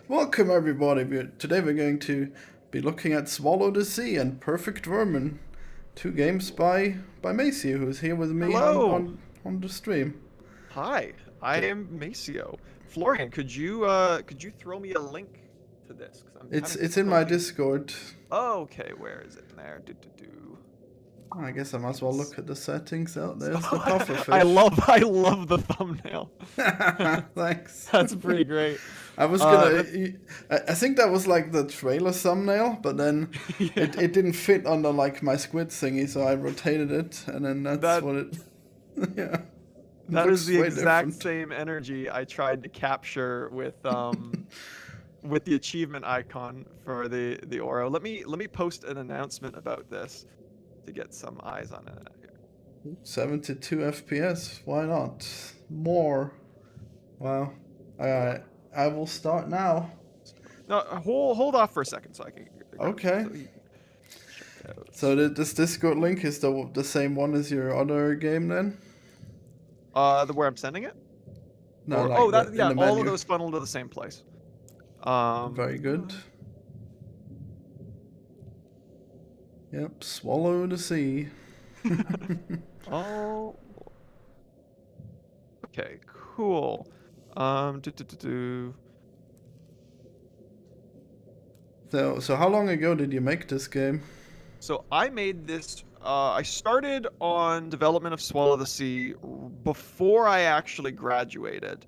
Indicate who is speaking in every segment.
Speaker 1: Welcome everybody. Today we're going to be looking at Swallow the Sea and Perfect Vermin, two games by Maceo, who's here with me
Speaker 2: Hello.
Speaker 1: on the stream.
Speaker 2: Hi, I am Maceo. Florian, could you throw me a link to this? 'Cause I'm having
Speaker 1: It's in my
Speaker 2: difficulty.
Speaker 1: Discord.
Speaker 2: Oh, okay, where is it in there?
Speaker 1: I guess I might as well
Speaker 2: It's...
Speaker 1: look at the settings. Oh, there's the
Speaker 2: Oh,
Speaker 1: pufferfish.
Speaker 2: I love the thumbnail.
Speaker 1: Thanks.
Speaker 2: That's pretty great.
Speaker 1: I was
Speaker 2: Uh,
Speaker 1: gonna. I think that was like the trailer thumbnail, but then
Speaker 2: yeah,
Speaker 1: it didn't fit under like my squid thingy, so I rotated it, and then that's
Speaker 2: that
Speaker 1: what it. Yeah. It
Speaker 2: that is
Speaker 1: looks
Speaker 2: the
Speaker 1: way
Speaker 2: exact
Speaker 1: different.
Speaker 2: same energy I tried to capture with the achievement icon for the Oro. Let me post an announcement about this to get some eyes on it.
Speaker 1: 72 FPS. Why not? More. Wow. Alright. I will start now.
Speaker 2: No, hold off for a second so I can grab it.
Speaker 1: Okay.
Speaker 2: So you can check out.
Speaker 1: So this Discord link is the same one as your other game then?
Speaker 2: The where I'm sending it?
Speaker 1: No,
Speaker 2: Or
Speaker 1: like
Speaker 2: that
Speaker 1: in
Speaker 2: yeah,
Speaker 1: the
Speaker 2: all of
Speaker 1: menu.
Speaker 2: those funnel to the same place.
Speaker 1: Very good. Yep. Swallow the Sea.
Speaker 2: Oh. Okay, cool.
Speaker 1: So how long ago did you make this game?
Speaker 2: So I made this. I started on development of Swallow the Sea before I actually graduated.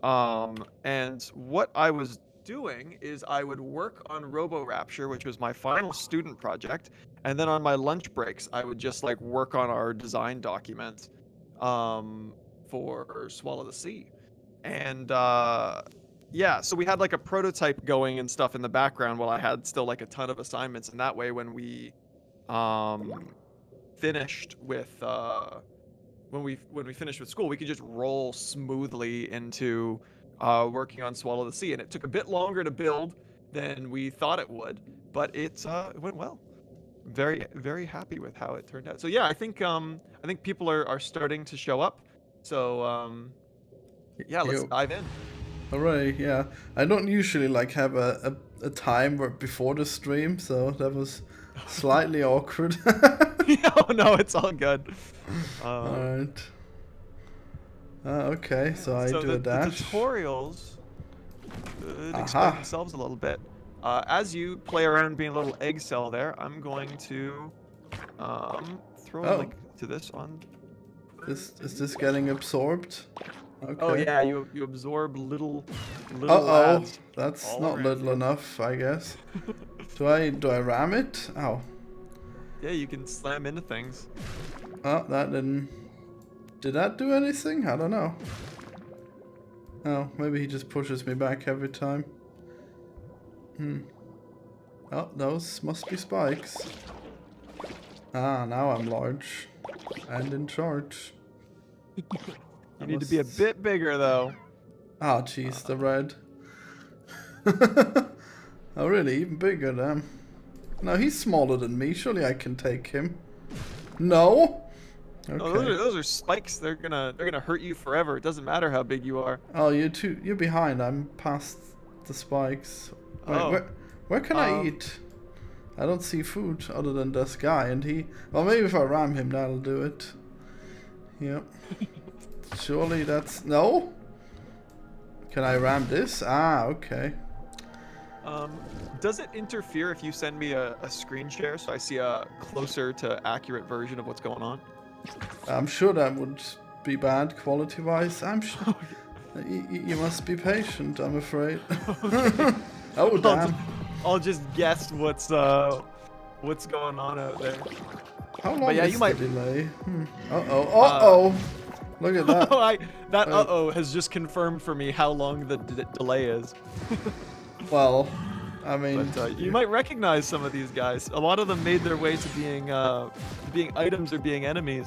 Speaker 2: And what I was doing is I would work on Robo Rapture, which was my final student project, and then on my lunch breaks I would just like work on our design document for Swallow the Sea. And yeah, so we had like a prototype going and stuff in the background while I had still like a ton of assignments, and that way when we finished with when we finished with school, we could just roll smoothly into working on Swallow the Sea, and it took a bit longer to build than we thought it would, but it went well. Very happy with how it turned out. So yeah, I think people are starting to show up. So yeah, let's
Speaker 1: You.
Speaker 2: dive in.
Speaker 1: Hooray, yeah. I don't usually like have a time before the stream, so that was slightly awkward.
Speaker 2: Oh no, it's all good.
Speaker 1: Alright. Okay, so I
Speaker 2: So
Speaker 1: do a
Speaker 2: the
Speaker 1: dash.
Speaker 2: tutorials explain
Speaker 1: Aha.
Speaker 2: themselves a little bit. As you play around being a little egg cell there, I'm going to throw a
Speaker 1: Oh.
Speaker 2: link to this on.
Speaker 1: Is this getting absorbed? Okay.
Speaker 2: Oh yeah, you absorb little
Speaker 1: Uh-oh.
Speaker 2: lads.
Speaker 1: That's
Speaker 2: all
Speaker 1: not
Speaker 2: around
Speaker 1: little
Speaker 2: you.
Speaker 1: enough, I guess. Do I ram it? Ow.
Speaker 2: Yeah, you can slam into things.
Speaker 1: Oh, that didn't. Did that do anything? I don't know. Oh, maybe he just pushes me back every time. Oh, those must be spikes. Ah, now I'm large. And in charge.
Speaker 2: You need to be a bit bigger though.
Speaker 1: Oh, jeez, the red. Oh, really? Even bigger, damn. No, he's smaller than me. Surely I can take him. No? Okay.
Speaker 2: No, those are spikes. They're gonna hurt you forever. It doesn't matter how big you are.
Speaker 1: Oh, you're behind. I'm past the spikes. Wait,
Speaker 2: Oh.
Speaker 1: where can I eat? I don't see food other than this guy, and he... Well, maybe if I ram him, that'll do it. Yep. Surely that's... No? Can I ram this? Ah, okay.
Speaker 2: Does it interfere if you send me a screen share so I see a closer to accurate version of what's going on?
Speaker 1: I'm sure that would be bad quality-wise. I'm sure... you must be patient, I'm afraid. Oh, damn.
Speaker 2: I'll just guess what's going on out there.
Speaker 1: How long
Speaker 2: yeah,
Speaker 1: is
Speaker 2: you
Speaker 1: the
Speaker 2: might-
Speaker 1: delay? Uh-oh. Uh-oh. Look at that.
Speaker 2: That uh-oh has just confirmed for me how long the delay is.
Speaker 1: Well, I mean...
Speaker 2: But you might recognize some of these guys. A lot of them made their way to being items or being enemies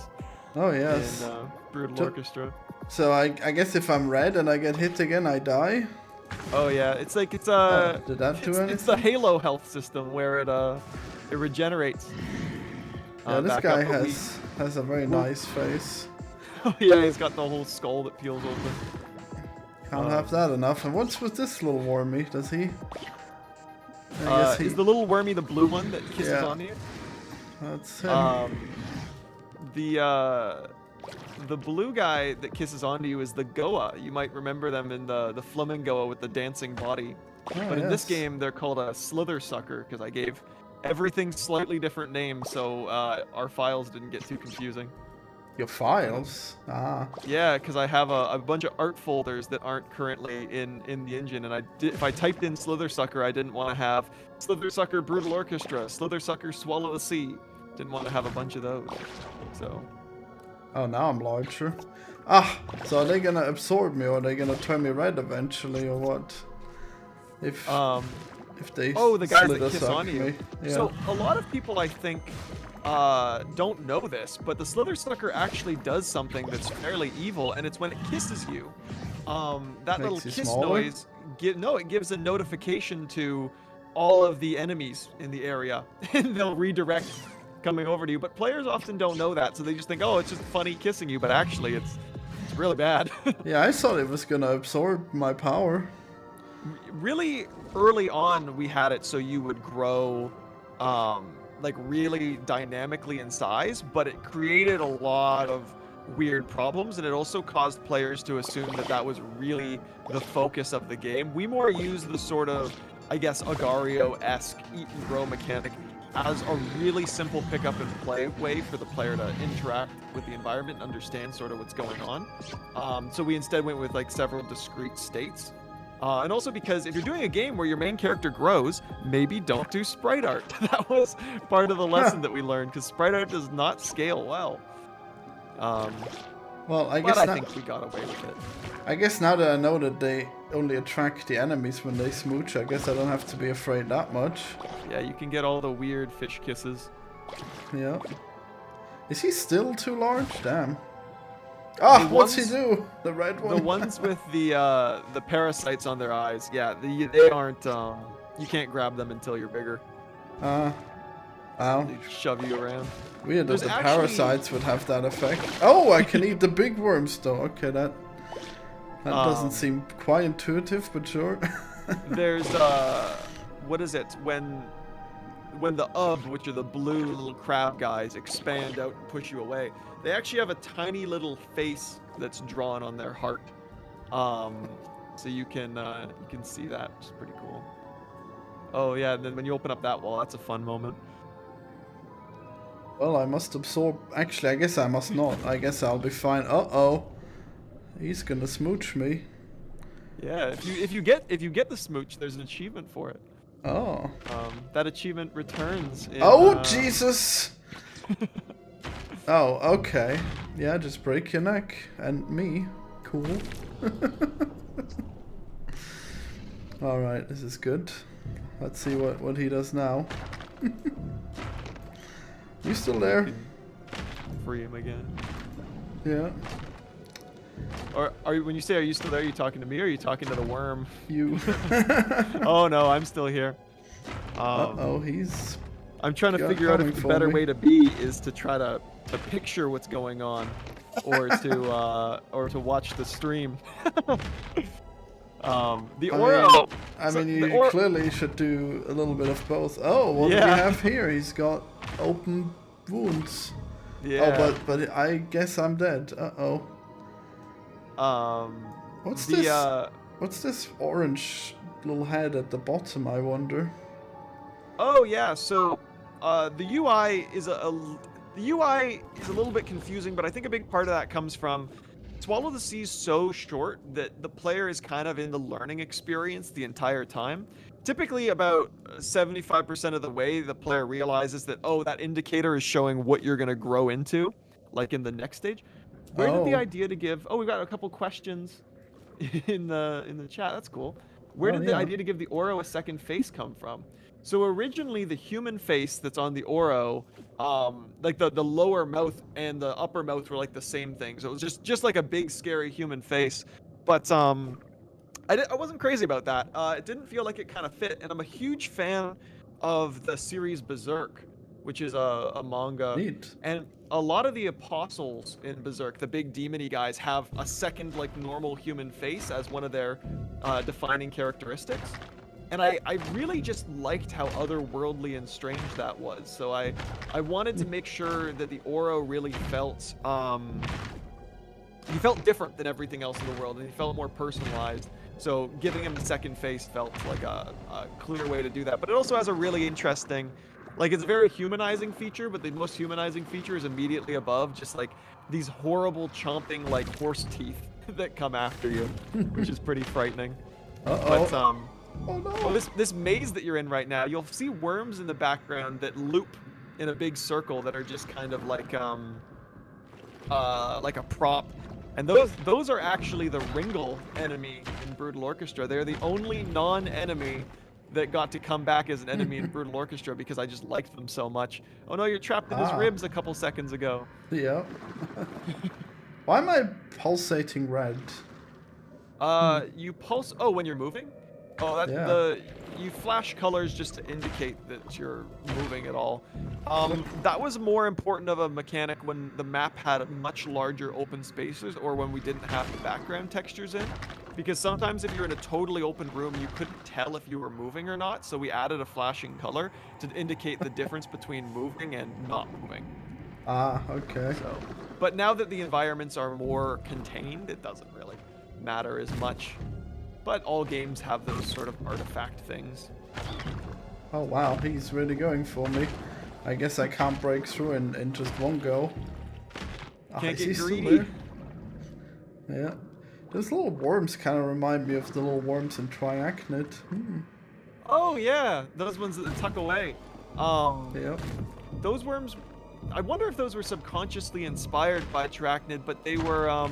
Speaker 1: Oh, yes.
Speaker 2: in Brutal Orchestra.
Speaker 1: So I guess if I'm red and I get hit again, I die?
Speaker 2: Oh yeah, it's like
Speaker 1: Did that do anything?
Speaker 2: it's the Halo health system where it regenerates.
Speaker 1: Yeah, this
Speaker 2: back
Speaker 1: guy
Speaker 2: up, but
Speaker 1: has a very nice face.
Speaker 2: Oh yeah, he's got the whole skull that peels open.
Speaker 1: Can't have that enough. And what's with this little wormy? Does he? I guess he...
Speaker 2: Is the little wormy the blue one that kisses on you?
Speaker 1: That's him.
Speaker 2: The blue guy that kisses onto you is the Goa. You might remember them in the flamingo with the dancing body. But in this game, they're called a slither sucker because I gave everything slightly different names so our files didn't get too confusing.
Speaker 1: Your files? Ah.
Speaker 2: Yeah, because I have a bunch of art folders that aren't currently in the engine, and if I typed in Slither Sucker, I didn't want to have Slither Sucker Brutal Orchestra, Slither Sucker Swallow the Sea. Didn't want to have a bunch of those. So.
Speaker 1: Oh, now I'm larger. Ah, so are they gonna absorb me, or are they gonna turn me red eventually, or what? If they
Speaker 2: the guys that kiss on you.
Speaker 1: Yeah.
Speaker 2: So a lot of people, I think, don't know this, but the Slither Sucker actually does something that's fairly evil, and it's when it kisses you. That little kiss noise, it gives a notification to all of the enemies in the area, and they'll redirect coming over to you. But players often don't know that, so they just think, oh, it's just funny kissing you, but actually it's really bad.
Speaker 1: Yeah, I thought it was gonna absorb my power.
Speaker 2: Really early on, we had it so you would grow like really dynamically in size, but it created a lot of weird problems, and it also caused players to assume that that was really the focus of the game. We more use the sort of, I guess, Agario-esque eat and grow mechanic as a really simple pick up and play way for the player to interact with the environment and understand sort of what's going on. So we instead went with like several discrete states. And also because if you're doing a game where your main character grows, maybe don't do sprite art. That was part of the lesson that we learned, because sprite art does not scale well.
Speaker 1: Well, I guess
Speaker 2: I think we got away with it.
Speaker 1: I guess now that I know that they only attract the enemies when they smooch, I guess I don't have to be afraid that much.
Speaker 2: Yeah, you can get all the weird fish kisses.
Speaker 1: Yeah. Is he still too large? Damn. Ah, what's he do? The red one?
Speaker 2: The ones with the parasites on their eyes, yeah, they aren't, you can't grab them until you're bigger.
Speaker 1: Ow.
Speaker 2: They shove you around.
Speaker 1: Weird that the parasites would have that effect. Oh, I can eat the big worms though. Okay, that doesn't seem quite intuitive, but sure.
Speaker 2: There's, what is it? When the which are the blue little crab guys, expand out and push you away, they actually have a tiny little face that's drawn on their heart. So you can see that, which is pretty cool. Oh yeah, and then when you open up that wall, that's a fun moment.
Speaker 1: Well, I must absorb. Actually, I guess I must not. I guess I'll be fine. Uh-oh. He's gonna smooch me.
Speaker 2: Yeah, if you get the smooch, there's an achievement for it.
Speaker 1: Oh.
Speaker 2: That achievement returns in,
Speaker 1: Jesus! Oh, okay. Yeah, just break your neck. And me. Cool. Alright, this is good. Let's see what he does now. You still there?
Speaker 2: Free him again.
Speaker 1: Yeah.
Speaker 2: Or when you say "are you still there"? Are you talking to me, or are you talking to the worm?
Speaker 1: You.
Speaker 2: Oh no, I'm still here.
Speaker 1: He's.
Speaker 2: I'm trying to figure out if the better way to be is to try to picture what's going on, or to watch the stream. The Oro.
Speaker 1: I mean, you clearly should do a little bit of both. Oh, what do we have here? He's got open wounds.
Speaker 2: Yeah.
Speaker 1: Oh, but I guess I'm dead. Uh-oh. What's this? What's this orange little head at the bottom, I wonder?
Speaker 2: Oh yeah, so the UI is a little bit confusing, but I think a big part of that comes from Swallow the Sea is so short that the player is kind of in the learning experience the entire time. Typically about 75% of the way the player realizes that, oh, that indicator is showing what you're going to grow into, like in the next stage. Where did the idea to give... Oh, we've got a couple questions in the chat. That's cool. Where did the idea to give the Oro a second face come from? So originally the human face that's on the Oro, like the lower mouth and the upper mouth were like the same thing. So it was just like a big scary human face. But I wasn't crazy about that. It didn't feel like it kind of fit, and I'm a huge fan of the series Berserk, which is a manga.
Speaker 1: Neat.
Speaker 2: And a lot of the apostles in Berserk, the big demony guys, have a second like normal human face as one of their defining characteristics. And I really just liked how otherworldly and strange that was. So I wanted to make sure that the Oro really felt he felt different than everything else in the world, and he felt more personalized. So giving him a second face felt like a clear way to do that. But it also has a really interesting, like, it's a very humanizing feature, but the most humanizing feature is immediately above, just like these horrible chomping like horse teeth that come after you, which is pretty frightening. But
Speaker 1: Oh no.
Speaker 2: well, this maze that you're in right now, you'll see worms in the background that loop in a big circle that are just kind of like a prop. And those are actually the Ringle enemy in Brutal Orchestra. They're the only non-enemy that got to come back as an enemy in Brutal Orchestra because I just liked them so much. Oh no, you're trapped in his ribs a couple seconds ago.
Speaker 1: Yeah. Why am I pulsating red?
Speaker 2: You pulse. Oh, when you're moving. Oh, that
Speaker 1: Yeah.
Speaker 2: you flash colors just to indicate that you're moving at all. That was more important of a mechanic when the map had much larger open spaces or when we didn't have the background textures in. Because sometimes if you're in a totally open room, you couldn't tell if you were moving or not, so we added a flashing color to indicate the difference between moving and not moving.
Speaker 1: Ah, okay.
Speaker 2: So, but now that the environments are more contained, it doesn't really matter as much. But all games have those sort of artifact things.
Speaker 1: Oh wow, he's really going for me. I guess I can't break through in just one go.
Speaker 2: Can't
Speaker 1: is he
Speaker 2: get
Speaker 1: still
Speaker 2: greedy.
Speaker 1: there? Yeah. Those little worms kind of remind me of the little worms in Triachnid.
Speaker 2: Oh yeah, those ones that tuck away.
Speaker 1: Yep.
Speaker 2: Those worms, I wonder if those were subconsciously inspired by Arachnid, but they were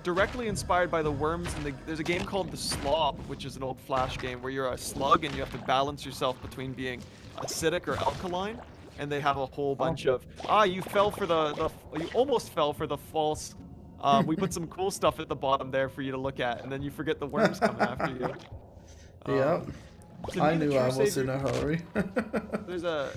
Speaker 2: directly inspired by the worms. There's a game called The Slob, which is an old Flash game where you're a slug and you have to balance yourself between being acidic or alkaline. And they have a whole bunch of you fell for you almost fell for the false. We put some cool stuff at the bottom there for you to look at, and then you forget the worms coming after you.
Speaker 1: Yep. I knew I was in a hurry.
Speaker 2: There's a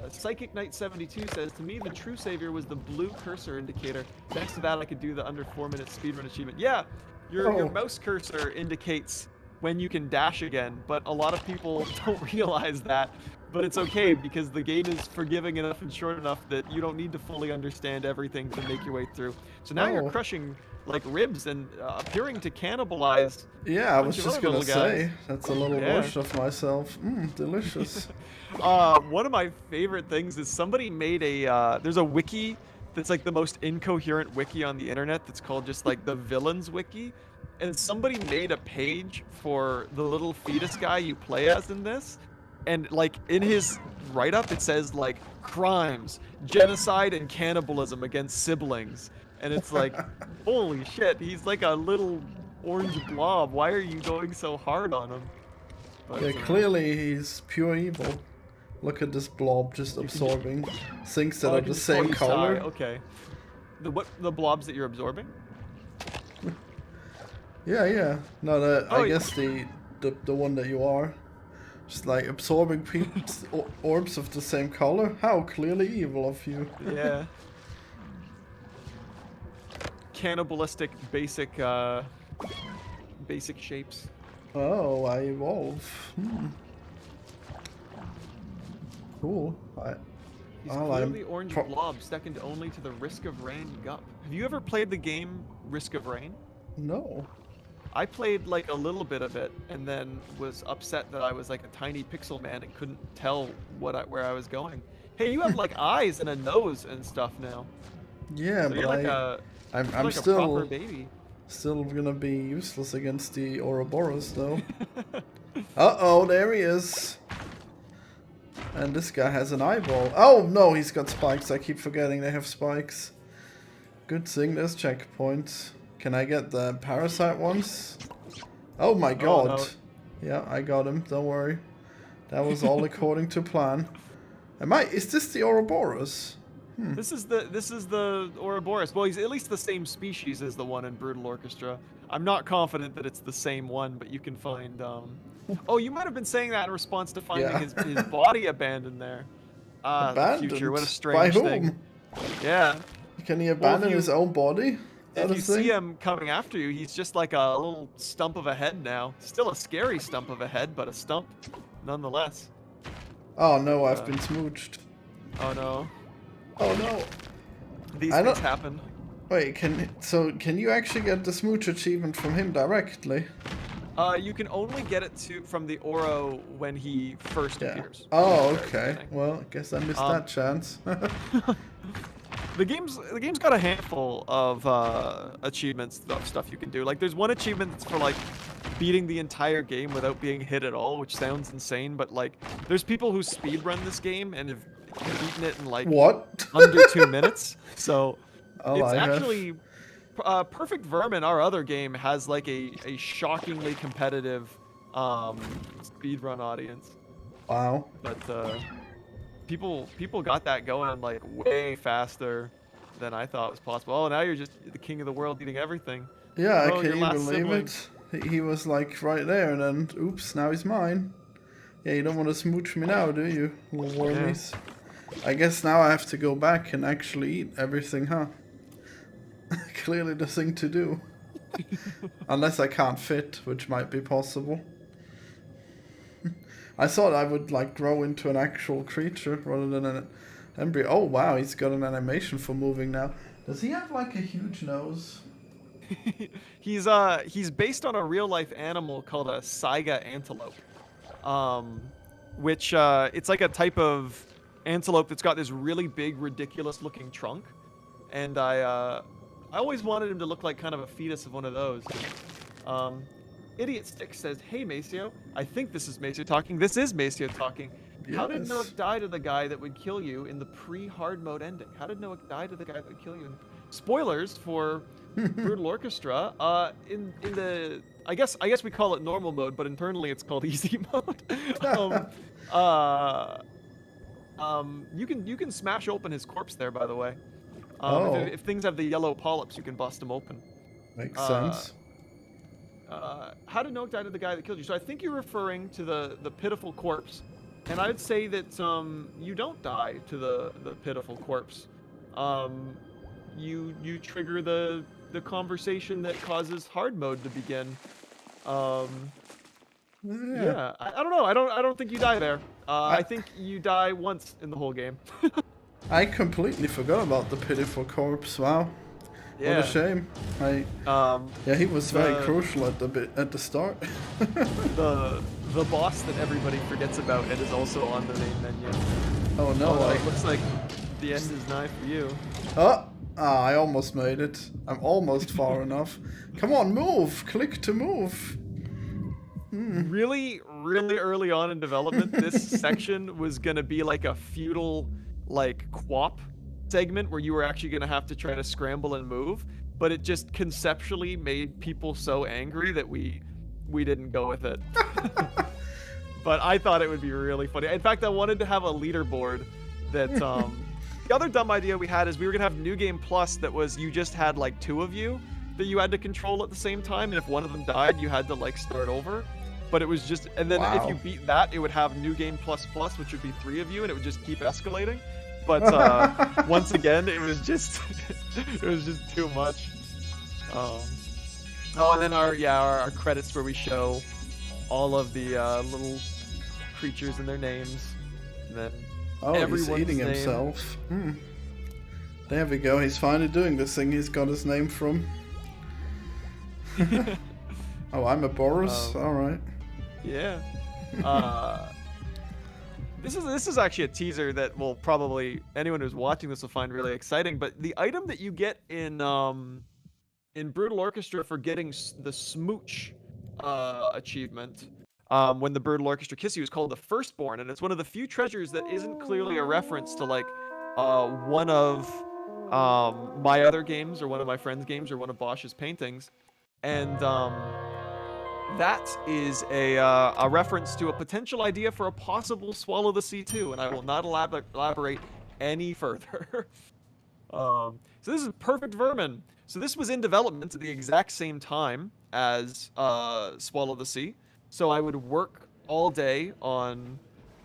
Speaker 2: Psychic Knight 72 says, to me, the true savior was the blue cursor indicator. Next to that, I could do the under 4-minute speedrun achievement. Yeah, your mouse cursor indicates when you can dash again, but a lot of people don't realize that. But it's okay, because the game is forgiving enough and short enough that you don't need to fully understand everything to make your way through. So now you're crushing like ribs and appearing to cannibalize.
Speaker 1: Yeah, I was just gonna say, that's a little rush of myself. Delicious.
Speaker 2: One of my favorite things is somebody made there's a wiki that's like the most incoherent wiki on the internet that's called just like the Villains Wiki. And somebody made a page for the little fetus guy you play as in this. And like in his write-up it says like crimes, genocide, and cannibalism against siblings. And it's like, holy shit, he's like a little orange blob. Why are you going so hard on him? But,
Speaker 1: yeah, clearly he's pure evil. Look at this blob just absorbing things that are the same color.
Speaker 2: Okay. The blobs that you're absorbing?
Speaker 1: Yeah. No, I guess the one that you are. Just like absorbing orbs of the same color. How clearly evil of you.
Speaker 2: Yeah. Cannibalistic basic shapes.
Speaker 1: Oh, I evolve. Cool.
Speaker 2: He's clearly orange blob, second only to the Risk of Rain Gup. Have you ever played the game Risk of Rain?
Speaker 1: No.
Speaker 2: I played like a little bit of it and then was upset that I was like a tiny pixel man and couldn't tell where I was going. Hey, you have like eyes and a nose and stuff now.
Speaker 1: Yeah,
Speaker 2: so
Speaker 1: but
Speaker 2: like
Speaker 1: I'm
Speaker 2: like
Speaker 1: still
Speaker 2: a proper baby.
Speaker 1: Still gonna be useless against the Ouroboros though. Uh-oh, there he is. And this guy has an eyeball. Oh no, he's got spikes. I keep forgetting they have spikes. Good thing there's checkpoints. Can I get the parasite ones? Oh my god.
Speaker 2: No.
Speaker 1: Yeah, I got him. Don't worry. That was all according to plan. Is this the Ouroboros?
Speaker 2: This is the Ouroboros. Well, he's at least the same species as the one in Brutal Orchestra. I'm not confident that it's the same one, but you can find Oh, you might have been saying that in response to finding his body abandoned there. The future. What a
Speaker 1: Abandoned? By
Speaker 2: strange thing.
Speaker 1: whom?
Speaker 2: Yeah.
Speaker 1: Can he
Speaker 2: Well,
Speaker 1: abandon his own body?
Speaker 2: if you see him coming after you, he's just like a little stump of a head now. Still a scary stump of a head, but a stump nonetheless.
Speaker 1: Oh no, I've been smooched.
Speaker 2: Oh no.
Speaker 1: Oh no.
Speaker 2: These things happen.
Speaker 1: Wait, can you actually get the smooch achievement from him directly?
Speaker 2: You can only get it from the Oro when he first appears.
Speaker 1: Oh, okay. Well, I guess I missed that chance.
Speaker 2: The game's got a handful of achievements of stuff you can do. Like there's one achievement that's for like beating the entire game without being hit at all, which sounds insane, but like there's people who speedrun this game and have beaten it in like under 2 minutes. So it's actually Perfect Vermin, our other game, has like a shockingly competitive speedrun audience.
Speaker 1: Wow.
Speaker 2: But people got that going like way faster than I thought was possible. Oh, now you're just the king of the world eating everything.
Speaker 1: Yeah, can you believe it? He was like right there, and then oops, now he's mine. Yeah, you don't want to smooch me now, do you, little wormies? Yeah. I guess now I have to go back and actually eat everything, huh? Clearly the thing to do. Unless I can't fit, which might be possible. I thought I would like grow into an actual creature rather than an embryo. Oh wow, he's got an animation for moving now. Does he have like a huge nose?
Speaker 2: He's based on a real life animal called a saiga antelope. Which it's like a type of antelope that's got this really big, ridiculous looking trunk. And I always wanted him to look like kind of a fetus of one of those. Idiot Stick says, "Hey Maceo, I think this is Maceo talking. This is Maceo talking. Yes. How did Noak die to the guy that would kill you in the pre-hard mode ending? How did Noak die to the guy that would kill you?" Spoilers for Brutal Orchestra. In the I guess we call it normal mode, but internally it's called easy mode. You can smash open his corpse there, by the way. If things have the yellow polyps, you can bust them open.
Speaker 1: Makes sense.
Speaker 2: How did Noak die to the guy that killed you? So I think you're referring to the pitiful corpse, and I'd say that you don't die to the pitiful corpse. You trigger the conversation that causes hard mode to begin. Yeah. I don't know. I don't think you die there. I think you die once in the whole game.
Speaker 1: I completely forgot about the pitiful corpse. Wow. Yeah. What a shame. Yeah, he was very crucial at the start.
Speaker 2: the boss that everybody forgets about and is also on the main menu.
Speaker 1: Oh no!
Speaker 2: Looks like the end is nigh for you.
Speaker 1: I almost made it. I'm almost far enough. Come on, move! Click to move.
Speaker 2: Really, really early on in development, this section was gonna be like a feudal, like quap segment where you were actually going to have to try to scramble and move, but it just conceptually made people so angry that we didn't go with it. But I thought it would be really funny. In fact, I wanted to have a leaderboard that the other dumb idea we had is we were going to have New Game Plus that was you just had like 2 of you that you had to control at the same time, and if one of them died, you had to like start over. But it was just, and then if you beat that, it would have New Game Plus Plus, which would be 3 of you, and it would just keep escalating. But once again, it was just too much. And then our credits where we show all of the little creatures and their names, and then
Speaker 1: he's eating himself. There we go. He's finally doing this thing he's got his name from. I'm a Boris. All right.
Speaker 2: Yeah. This is actually a teaser that will probably anyone who's watching this will find really exciting. But the item that you get in Brutal Orchestra for getting the smooch achievement when the Brutal Orchestra kiss you is called the Firstborn, and it's one of the few treasures that isn't clearly a reference to like one of my other games or one of my friend's games or one of Bosch's paintings, and that is a reference to a potential idea for a possible Swallow the Sea 2, and I will not elaborate any further. So this is Perfect Vermin. So this was in development at the exact same time as Swallow the Sea. So I would work all day on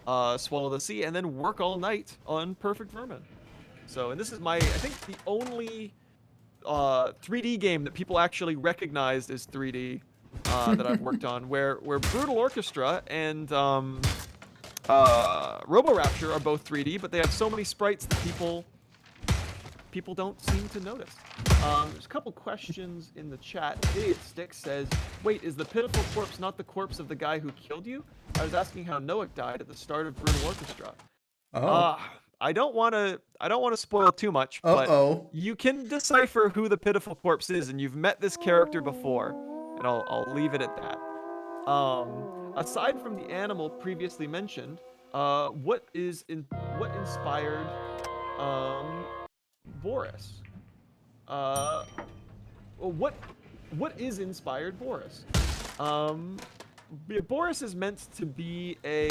Speaker 2: Swallow the Sea, and then work all night on Perfect Vermin. So, and this is I think the only 3D game that people actually recognized as 3D that I've worked on, where Brutal Orchestra and Roborapture are both 3D, but they have so many sprites that people don't seem to notice. There's a couple questions in the chat. Idiot Stick says, "Wait, is the pitiful corpse not the corpse of the guy who killed you? I was asking how Noak died at the start of Brutal Orchestra."
Speaker 1: Oh.
Speaker 2: I don't want to spoil too much, but
Speaker 1: Uh-oh.
Speaker 2: you can decipher who the pitiful corpse is, and you've met this character before, and I'll leave it at that. Aside from the animal previously mentioned, what inspired Boris? What is inspired Boris? Boris is meant to be a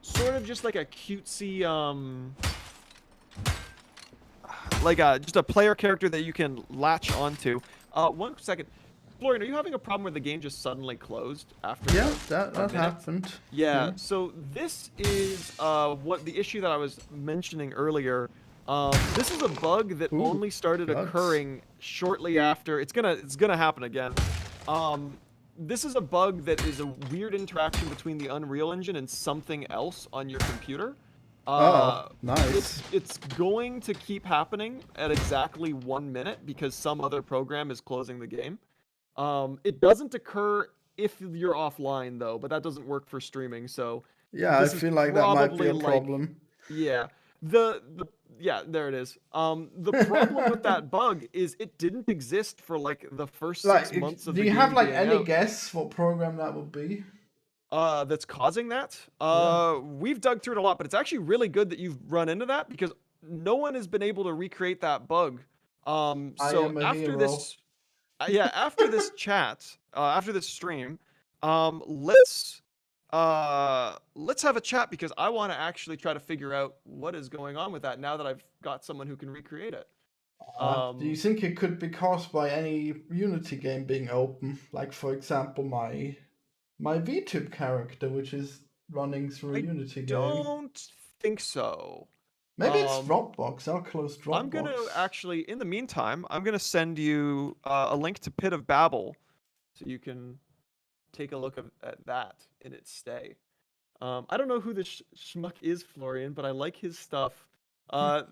Speaker 2: sort of just like a cutesy just a player character that you can latch onto. 1 second. Florian, are you having a problem where the game just suddenly closed after?
Speaker 1: Yeah, that happened.
Speaker 2: Yeah, so this is what the issue that I was mentioning earlier. This is a bug that only started occurring shortly after. It's gonna happen again. This is a bug that is a weird interaction between the Unreal Engine and something else on your computer.
Speaker 1: Nice.
Speaker 2: It's going to keep happening at exactly 1 minute because some other program is closing the game. It doesn't occur if you're offline though, but that doesn't work for streaming. So
Speaker 1: yeah, I feel like that might be a problem.
Speaker 2: Yeah, yeah, there it is. The problem with that bug is it didn't exist for like the first 6 months of the game.
Speaker 1: Do you have like any guess what program that would be?
Speaker 2: That's causing that? We've dug through it a lot, but it's actually really good that you've run into that because no one has been able to recreate that bug. So after this, after this chat, after this stream, let's have a chat because I want to actually try to figure out what is going on with that now that I've got someone who can recreate it.
Speaker 1: Do you think it could be caused by any Unity game being open? Like, for example, my VTube character, which is running through a Unity game.
Speaker 2: I don't think so.
Speaker 1: Maybe it's Dropbox. I'll close Dropbox.
Speaker 2: I'm going to actually, in the meantime, I'm going to send you a link to Pit of Babel so you can take a look at that in its stay. I don't know who this schmuck is, Florian, but I like his stuff.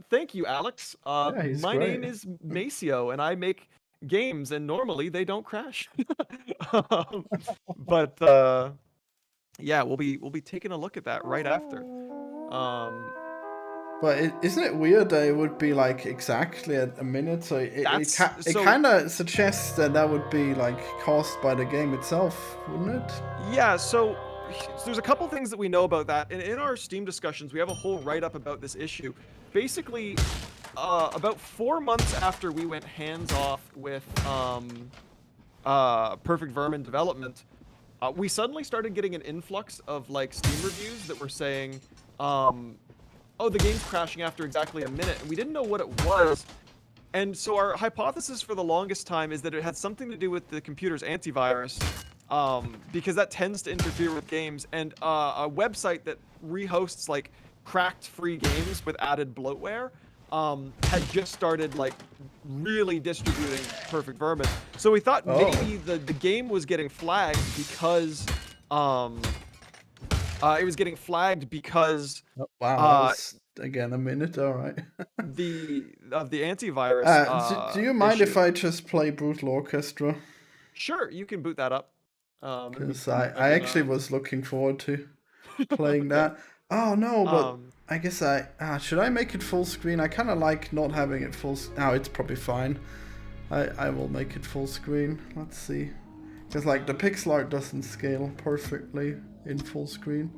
Speaker 2: Thank you, Alex. My name is Maceo, and I make games, and normally they don't crash. But yeah, we'll be taking a look at that right after.
Speaker 1: But isn't it weird that it would be like exactly at a minute? So it kind of suggests that would be like caused by the game itself, wouldn't it?
Speaker 2: Yeah. So there's a couple things that we know about that, and in our Steam discussions, we have a whole write-up about this issue. Basically, about 4 months after we went hands-off with Perfect Vermin development, we suddenly started getting an influx of like Steam reviews that were saying, oh, the game's crashing after exactly a minute, and we didn't know what it was. And so our hypothesis for the longest time is that it had something to do with the computer's antivirus, because that tends to interfere with games. And a website that rehosts like cracked free games with added bloatware had just started like really distributing Perfect Vermin. So we thought maybe the game was getting flagged because it was getting flagged because
Speaker 1: again a minute, all right.
Speaker 2: the antivirus.
Speaker 1: Do you mind if I just play Brutal Orchestra?
Speaker 2: Sure, you can boot that up.
Speaker 1: Because I actually was looking forward to playing that. Oh no, but I guess should I make it full screen? I kind of like not having it full. No, it's probably fine. I will make it full screen. Let's see, because like the pixel art doesn't scale perfectly in full screen.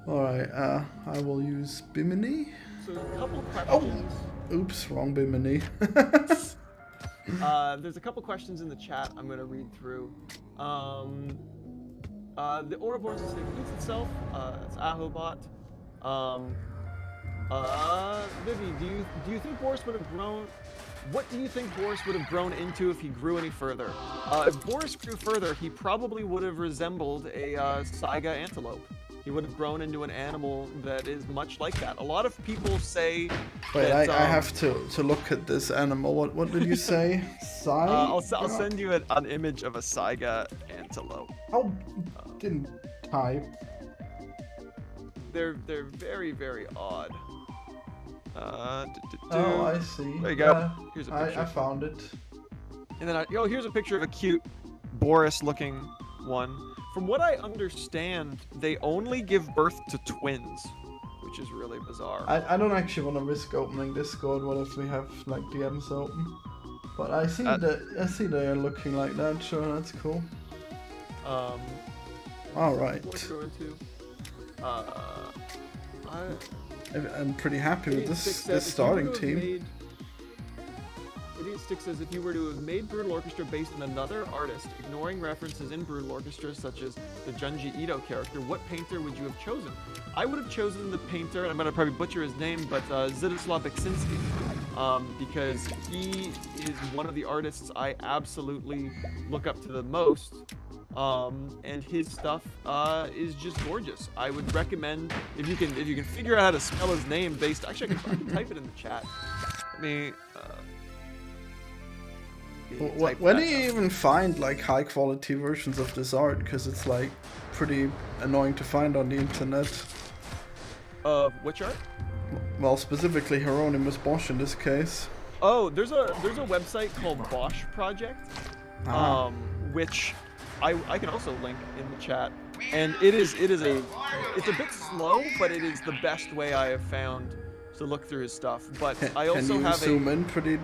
Speaker 1: All right, I will use Bimini.
Speaker 2: So a couple questions.
Speaker 1: Oh, oops, wrong Bimini.
Speaker 2: There's a couple questions in the chat I'm gonna read through. The Ouroboros estate eats itself. It's Ahobot. Vivi, do you think Boris would have grown? What do you think Boris would have grown into if he grew any further? If Boris grew further, he probably would have resembled a Saiga antelope. he would have grown into an animal that is much like that. A lot of people say
Speaker 1: Wait,
Speaker 2: that,
Speaker 1: I have to look at this animal. What did you say?
Speaker 2: I'll send you an image of a Saiga antelope.
Speaker 1: Oh, didn't type.
Speaker 2: They're very, very odd.
Speaker 1: Oh, I see.
Speaker 2: There you go. Here's a picture.
Speaker 1: I found it.
Speaker 2: And then here's a picture of a cute Boris-looking one. From what I understand, they only give birth to twins, which is really bizarre.
Speaker 1: I don't actually want to risk opening Discord. What if we have like DMs open? But I see they're looking like that. Sure, that's cool. All right. I'm pretty happy with this starting team.
Speaker 2: Idiot Stick says, if you were to have made Brutal Orchestra based on another artist, ignoring references in Brutal Orchestra such as the Junji Ito character, what painter would you have chosen? I would have chosen the painter, and I'm going to probably butcher his name, but Zdzislaw Beksinski, because he is one of the artists I absolutely look up to the most, and his stuff is just gorgeous. I would recommend, if you can figure out how to spell his name based, actually I can type it in the chat. Let me,
Speaker 1: when do you even find like high quality versions of this art? Because it's like pretty annoying to find on the internet.
Speaker 2: Which art?
Speaker 1: Well, specifically Hieronymus Bosch in this case.
Speaker 2: Oh, there's a website called Bosch Project, which I can also link in the chat. And it's a bit slow, but it is the best way I have found to look through his stuff. But I also have
Speaker 1: zoom in pretty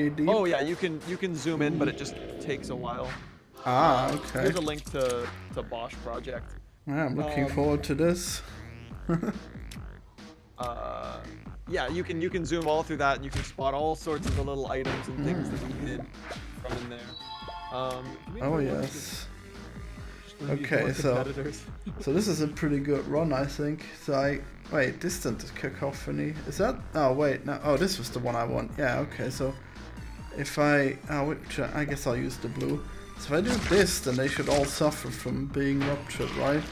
Speaker 1: deep?
Speaker 2: Oh yeah, you can zoom in, but it just takes a while.
Speaker 1: Okay.
Speaker 2: Here's a link to Bosch Project.
Speaker 1: Yeah, I'm looking forward to this.
Speaker 2: Yeah, you can zoom all through that, and you can spot all sorts of the little items and things that he did from in there.
Speaker 1: Oh yes. Okay, so this is a pretty good run, I think. So wait, distant cacophony. Is that? Oh wait, no. Oh, this was the one I want. Yeah. Okay, so if I guess I'll use the blue. So if I do this, then they should all suffer from being ruptured, right?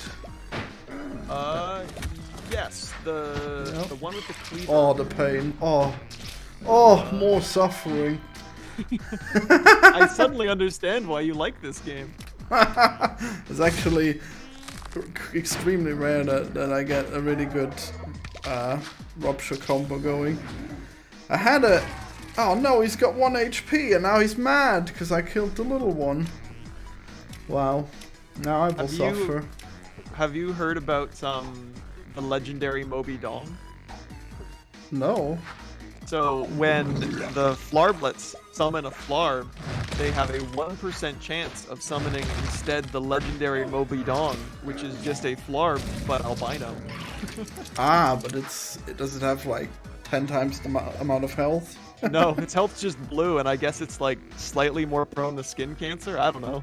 Speaker 2: Yes. The one with the cleaver.
Speaker 1: Oh, the pain. Oh, more suffering.
Speaker 2: I suddenly understand why you like this game.
Speaker 1: It's actually extremely rare that I get a really good rupture combo going. I had a... Oh no, he's got 1 HP and now he's mad because I killed the little one. Wow. Now I will suffer.
Speaker 2: Have you heard about the legendary Moby Dong?
Speaker 1: No.
Speaker 2: So when the Flarblets summon a Flarb, they have a 1% chance of summoning instead the legendary Moby Dong, which is just a Flarb but albino.
Speaker 1: But does it have like 10 times the amount of health?
Speaker 2: No, its health's just blue, and I guess it's like slightly more prone to skin cancer. I don't know.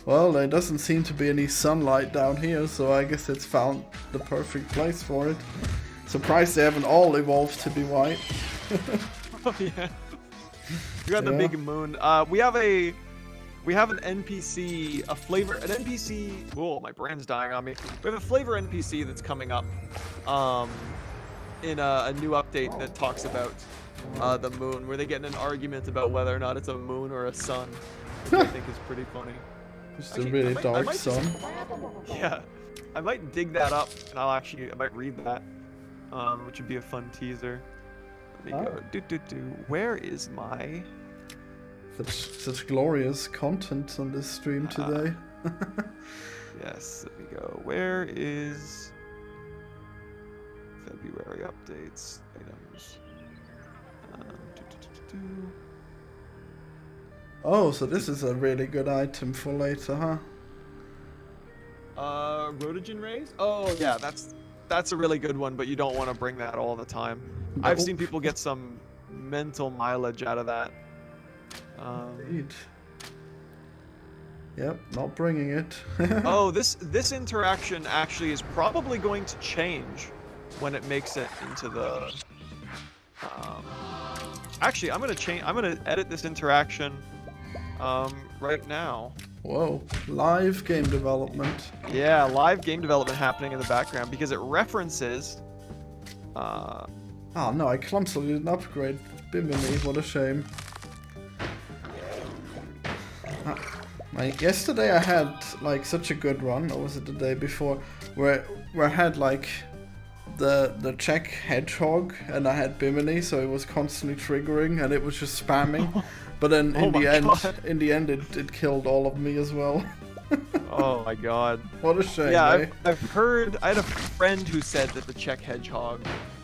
Speaker 1: Well, there doesn't seem to be any sunlight down here, so I guess it's found the perfect place for it. Surprised they haven't all evolved to be white.
Speaker 2: Oh yeah. We got the big moon. We have an NPC, an NPC. Oh, my brain's dying on me. We have a flavor NPC that's coming up, in a new update that talks about the moon, where they get in an argument about whether or not it's a moon or a sun, which I think is pretty funny.
Speaker 1: Just a really dark sun.
Speaker 2: Yeah, I might dig that up, and I might read that, which would be a fun teaser. Let me go. Where is my...
Speaker 1: Such glorious content on this stream today.
Speaker 2: Yes, let me go. Where is... February updates, items.
Speaker 1: Oh, so this is a really good item for later, huh?
Speaker 2: Rotogen Rays? Oh yeah, that's a really good one, but you don't want to bring that all the time. Nope. I've seen people get some mental mileage out of that.
Speaker 1: Indeed. Yep, not bringing it.
Speaker 2: Oh, this interaction actually is probably going to change when it makes it into the... Actually, I'm gonna edit this interaction right now.
Speaker 1: Whoa, live game development.
Speaker 2: Yeah, live game development happening in the background because it references.
Speaker 1: Oh no, I clumsily didn't upgrade Bimini, what a shame. Like yesterday I had like such a good run, or was it the day before, where I had like the Czech hedgehog and I had Bimini, so it was constantly triggering and it was just spamming. But then in the end it killed all of me as well.
Speaker 2: Oh my god.
Speaker 1: What a shame.
Speaker 2: Yeah,
Speaker 1: eh?
Speaker 2: I've heard. I had a friend who said that the Czech hedgehog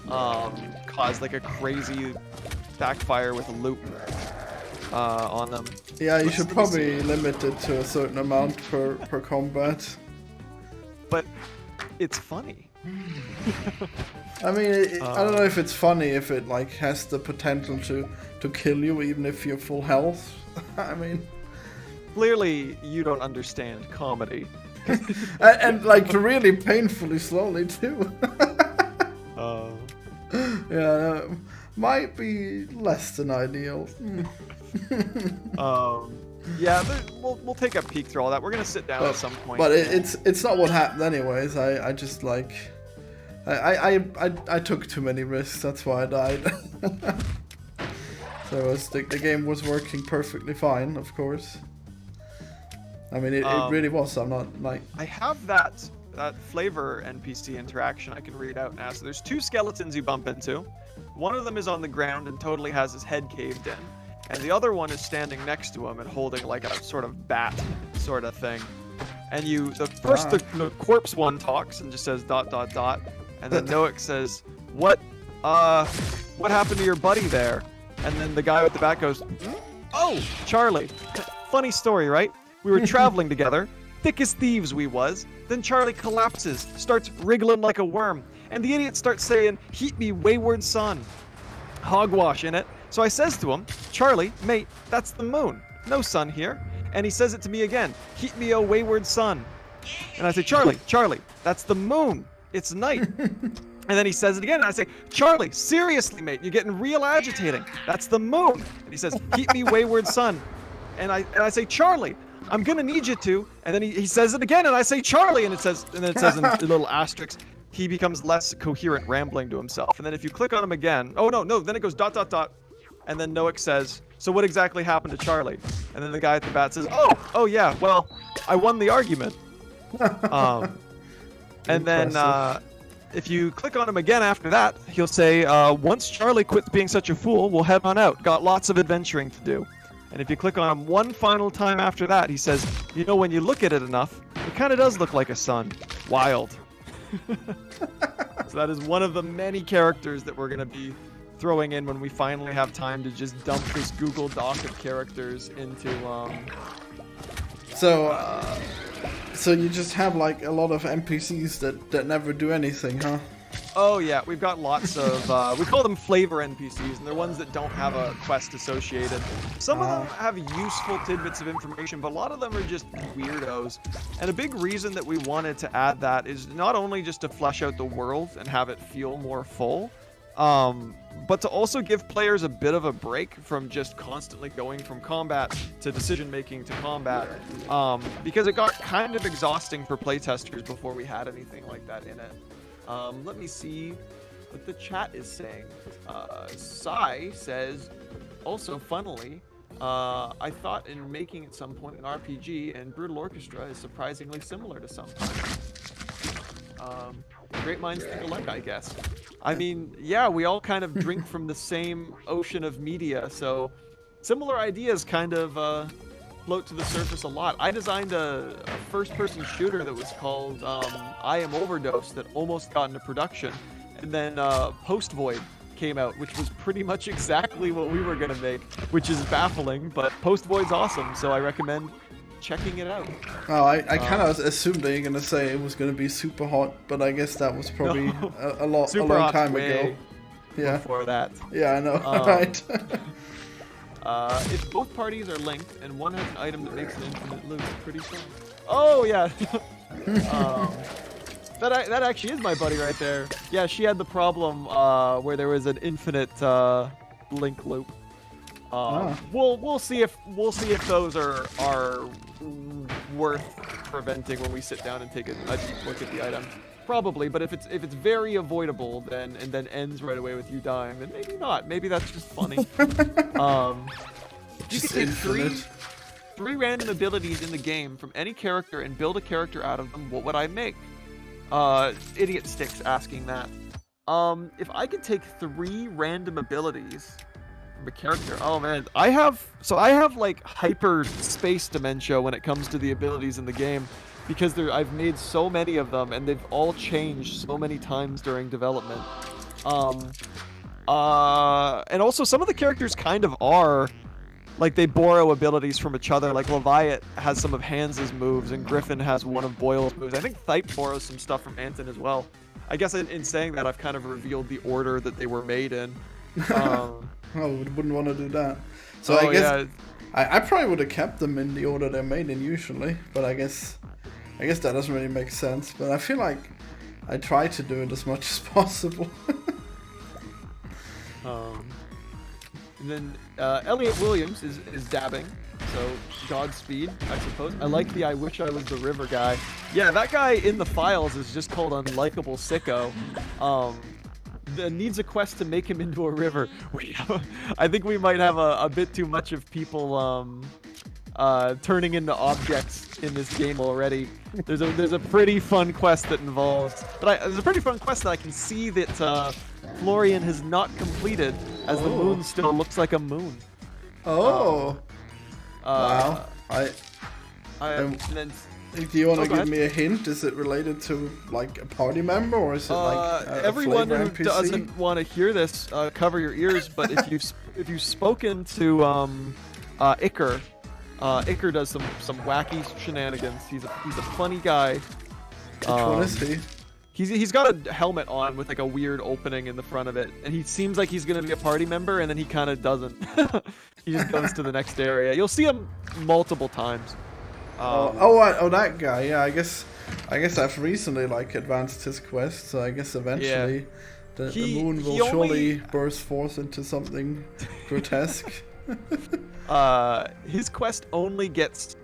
Speaker 2: caused like a crazy backfire with a loop on them.
Speaker 1: Yeah, you should probably limit it to a certain amount per combat.
Speaker 2: But it's funny.
Speaker 1: I mean, I don't know if it's funny if it like has the potential to kill you even if you're full health. I mean,
Speaker 2: clearly you don't understand comedy.
Speaker 1: and like really painfully slowly too. Yeah, might be less than ideal.
Speaker 2: Yeah, we'll take a peek through all that. We're gonna sit down at some point.
Speaker 1: But it's not what happened anyways. I just like I took too many risks. That's why I died. So the game was working perfectly fine, of course. I mean, it really was. I'm not like.
Speaker 2: I have that flavor NPC interaction I can read out now. So there's two skeletons you bump into. One of them is on the ground and totally has his head caved in, and the other one is standing next to him and holding like a sort of bat sort of thing. And the corpse one talks and just says ... and then Noak says, what happened to your buddy there? And then the guy with the bat goes, oh, Charlie. Funny story, right? We were traveling together, thick as thieves we was. Then Charlie collapses, starts wriggling like a worm. And the idiot starts saying, heat me, wayward son. Hogwash in it. So I says to him, Charlie, mate, that's the moon. No sun here. And he says it to me again, heat me, oh wayward son. And I say, Charlie, that's the moon. It's night. And then he says it again, and I say, Charlie, seriously, mate, you're getting real agitating. That's the moon. And he says, keep me, wayward son. And I say, Charlie, I'm gonna need you to. And then he says it again, and I say, Charlie, and then it says in a little asterisk, he becomes less coherent, rambling to himself. And then if you click on him again, oh no, then it goes ... And then Noak says, so what exactly happened to Charlie? And then the guy at the bat says, oh yeah, well, I won the argument. And then if you click on him again after that, he'll say, once Charlie quits being such a fool, we'll head on out. Got lots of adventuring to do. And if you click on him one final time after that, he says, you know, when you look at it enough, it kind of does look like a sun. Wild. So that is one of the many characters that we're going to be throwing in when we finally have time to just dump this Google Doc of characters into...
Speaker 1: So you just have like a lot of NPCs that never do anything, huh?
Speaker 2: Oh yeah, we've got lots of, we call them flavor NPCs, and they're ones that don't have a quest associated. Some of them have useful tidbits of information, but a lot of them are just weirdos. And a big reason that we wanted to add that is not only just to flesh out the world and have it feel more full, but to also give players a bit of a break from just constantly going from combat to decision making to combat, because it got kind of exhausting for playtesters before we had anything like that in it. Let me see what the chat is saying. Sai says, also funnily, I thought in making at some point an RPG, and Brutal Orchestra is surprisingly similar to sometimes. Great minds think alike, I guess. I mean, yeah, we all kind of drink from the same ocean of media, so similar ideas kind of float to the surface a lot. I designed a first-person shooter that was called I Am Overdose that almost got into production, and then Post Void came out, which was pretty much exactly what we were gonna make, which is baffling, but Post Void's awesome, so I recommend checking it out.
Speaker 1: Oh, I kind of assumed they were gonna say it was gonna be super hot, but I guess that was probably a long time ago. Yeah.
Speaker 2: Before that.
Speaker 1: Yeah, I know. Right.
Speaker 2: If both parties are linked and one has an item that makes an infinite loop, pretty fun. Oh yeah. That actually is my buddy right there. Yeah, she had the problem where there was an infinite link loop. We'll see if those are worth preventing when we sit down and take a deep look at the item. Probably, but if it's very avoidable, then ends right away with you dying, then maybe not. Maybe that's just funny. You can take three random abilities in the game from any character and build a character out of them. What would I make? Idiot Sticks asking that. If I could take 3 random abilities from a character, oh man, I have like hyper space dementia when it comes to the abilities in the game, because I've made so many of them and they've all changed so many times during development. And also some of the characters kind of are like they borrow abilities from each other. Like Leviat has some of Hans's moves and Griffin has one of Boyle's moves. I think Thype borrows some stuff from Anton as well. I guess in saying that, I've kind of revealed the order that they were made in.
Speaker 1: Oh, we wouldn't want to do that. So I guess I probably would have kept them in the order they're made in usually, but I guess that doesn't really make sense. But I feel like I try to do it as much as possible.
Speaker 2: And then Elliot Williams is dabbing, so Godspeed, I suppose. I like the I wish I was the river guy. Yeah, that guy in the files is just called Unlikable Sicko. That needs a quest to make him into a river. I think we might have a bit too much of people turning into objects in this game already. There's a pretty fun quest that involves, there's a pretty fun quest that I can see that Florian has not completed, as the moon still looks like a moon.
Speaker 1: Wow. Do you want to give me a hint? Is it related to like a party member, or is it like a
Speaker 2: everyone who
Speaker 1: NPC?
Speaker 2: doesn't want to hear this, cover your ears. But if you've spoken to Iker, Iker does some wacky shenanigans. He's a funny guy.
Speaker 1: Which one is he?
Speaker 2: He's got a helmet on with like a weird opening in the front of it, and he seems like he's gonna be a party member, and then he kind of doesn't. He just goes to the next area. You'll see him multiple times.
Speaker 1: That guy. Yeah, I guess I've recently like advanced his quest, so I guess eventually the moon will surely burst forth into something grotesque.
Speaker 2: His quest only gets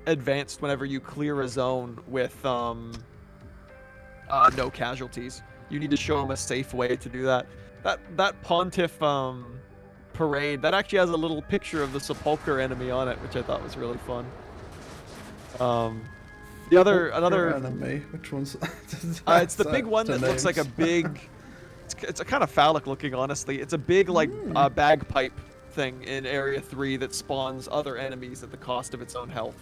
Speaker 2: advanced whenever you clear a zone with no casualties. You need to show him a safe way to do that. That Pontiff parade, that actually has a little picture of the Sepulchre enemy on it, which I thought was really fun. Another
Speaker 1: enemy. Which one's?
Speaker 2: It's the big one that looks like a big. It's a kind of phallic looking, honestly. It's a big like bagpipe thing in Area 3 that spawns other enemies at the cost of its own health.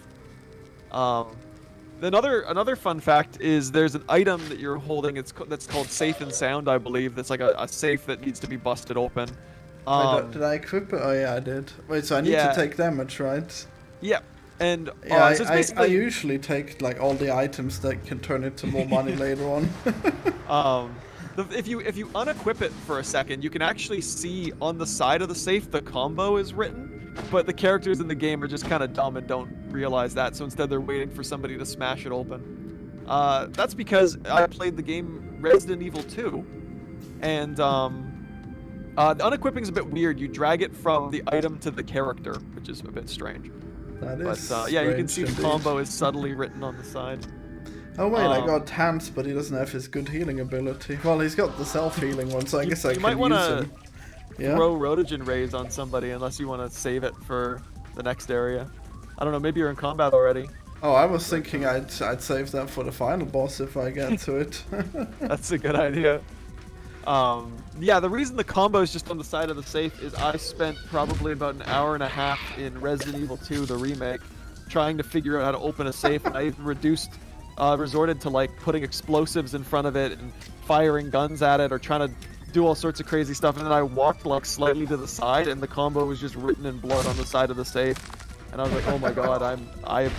Speaker 2: Another fun fact is there's an item that you're holding. That's called Safe and Sound, I believe. That's like a safe that needs to be busted open.
Speaker 1: Did I equip it? Oh yeah, I did. Wait, so I need to take damage, right?
Speaker 2: Yeah. And
Speaker 1: so I usually take like all the items that can turn into more money later on.
Speaker 2: If you unequip it for a second, you can actually see on the side of the safe the combo is written, but the characters in the game are just kind of dumb and don't realize that, so instead they're waiting for somebody to smash it open. That's because I played the game Resident Evil 2, and the unequipping is a bit weird. You drag it from the item to the character, which is a bit strange.
Speaker 1: That is
Speaker 2: yeah, you can see
Speaker 1: strange
Speaker 2: the combo is subtly written on the side.
Speaker 1: Oh wait, I got Hans, but he doesn't have his good healing ability. Well, he's got the self-healing one, so I guess I can use him.
Speaker 2: You might want to throw Rotogen Rays on somebody, unless you want to save it for the next area. I don't know, maybe you're in combat already.
Speaker 1: Oh, I was thinking I'd save that for the final boss if I get to it.
Speaker 2: That's a good idea. Yeah, the reason the combo is just on the side of the safe is I spent probably about an hour and a half in Resident Evil 2, the remake, trying to figure out how to open a safe, and I even resorted to like putting explosives in front of it and firing guns at it or trying to do all sorts of crazy stuff, and then I walked like slightly to the side and the combo was just written in blood on the side of the safe, and I was like, oh my god, I am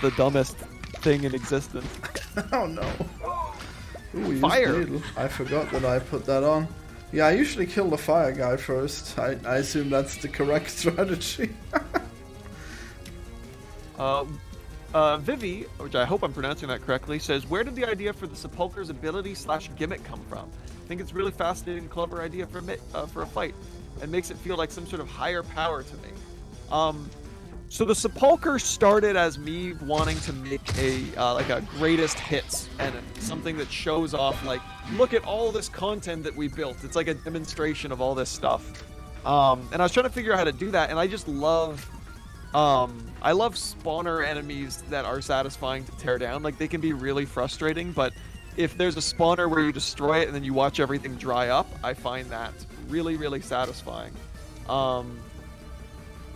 Speaker 2: the dumbest thing in existence.
Speaker 1: Oh no. Ooh,
Speaker 2: fire!
Speaker 1: I forgot that I put that on. Yeah, I usually kill the fire guy first. I assume that's the correct strategy.
Speaker 2: Vivi, which I hope I'm pronouncing that correctly, says, where did the idea for the Sepulchre's ability/gimmick come from? I think it's a really fascinating, clever idea for a fight. and makes it feel like some sort of higher power to me. So the Sepulcher started as me wanting to make a like a greatest hits enemy, something that shows off like, look at all this content that we built. It's like a demonstration of all this stuff. And I was trying to figure out how to do that, and I just love I love spawner enemies that are satisfying to tear down. Like, they can be really frustrating, but if there's a spawner where you destroy it and then you watch everything dry up, I find that really, really satisfying. The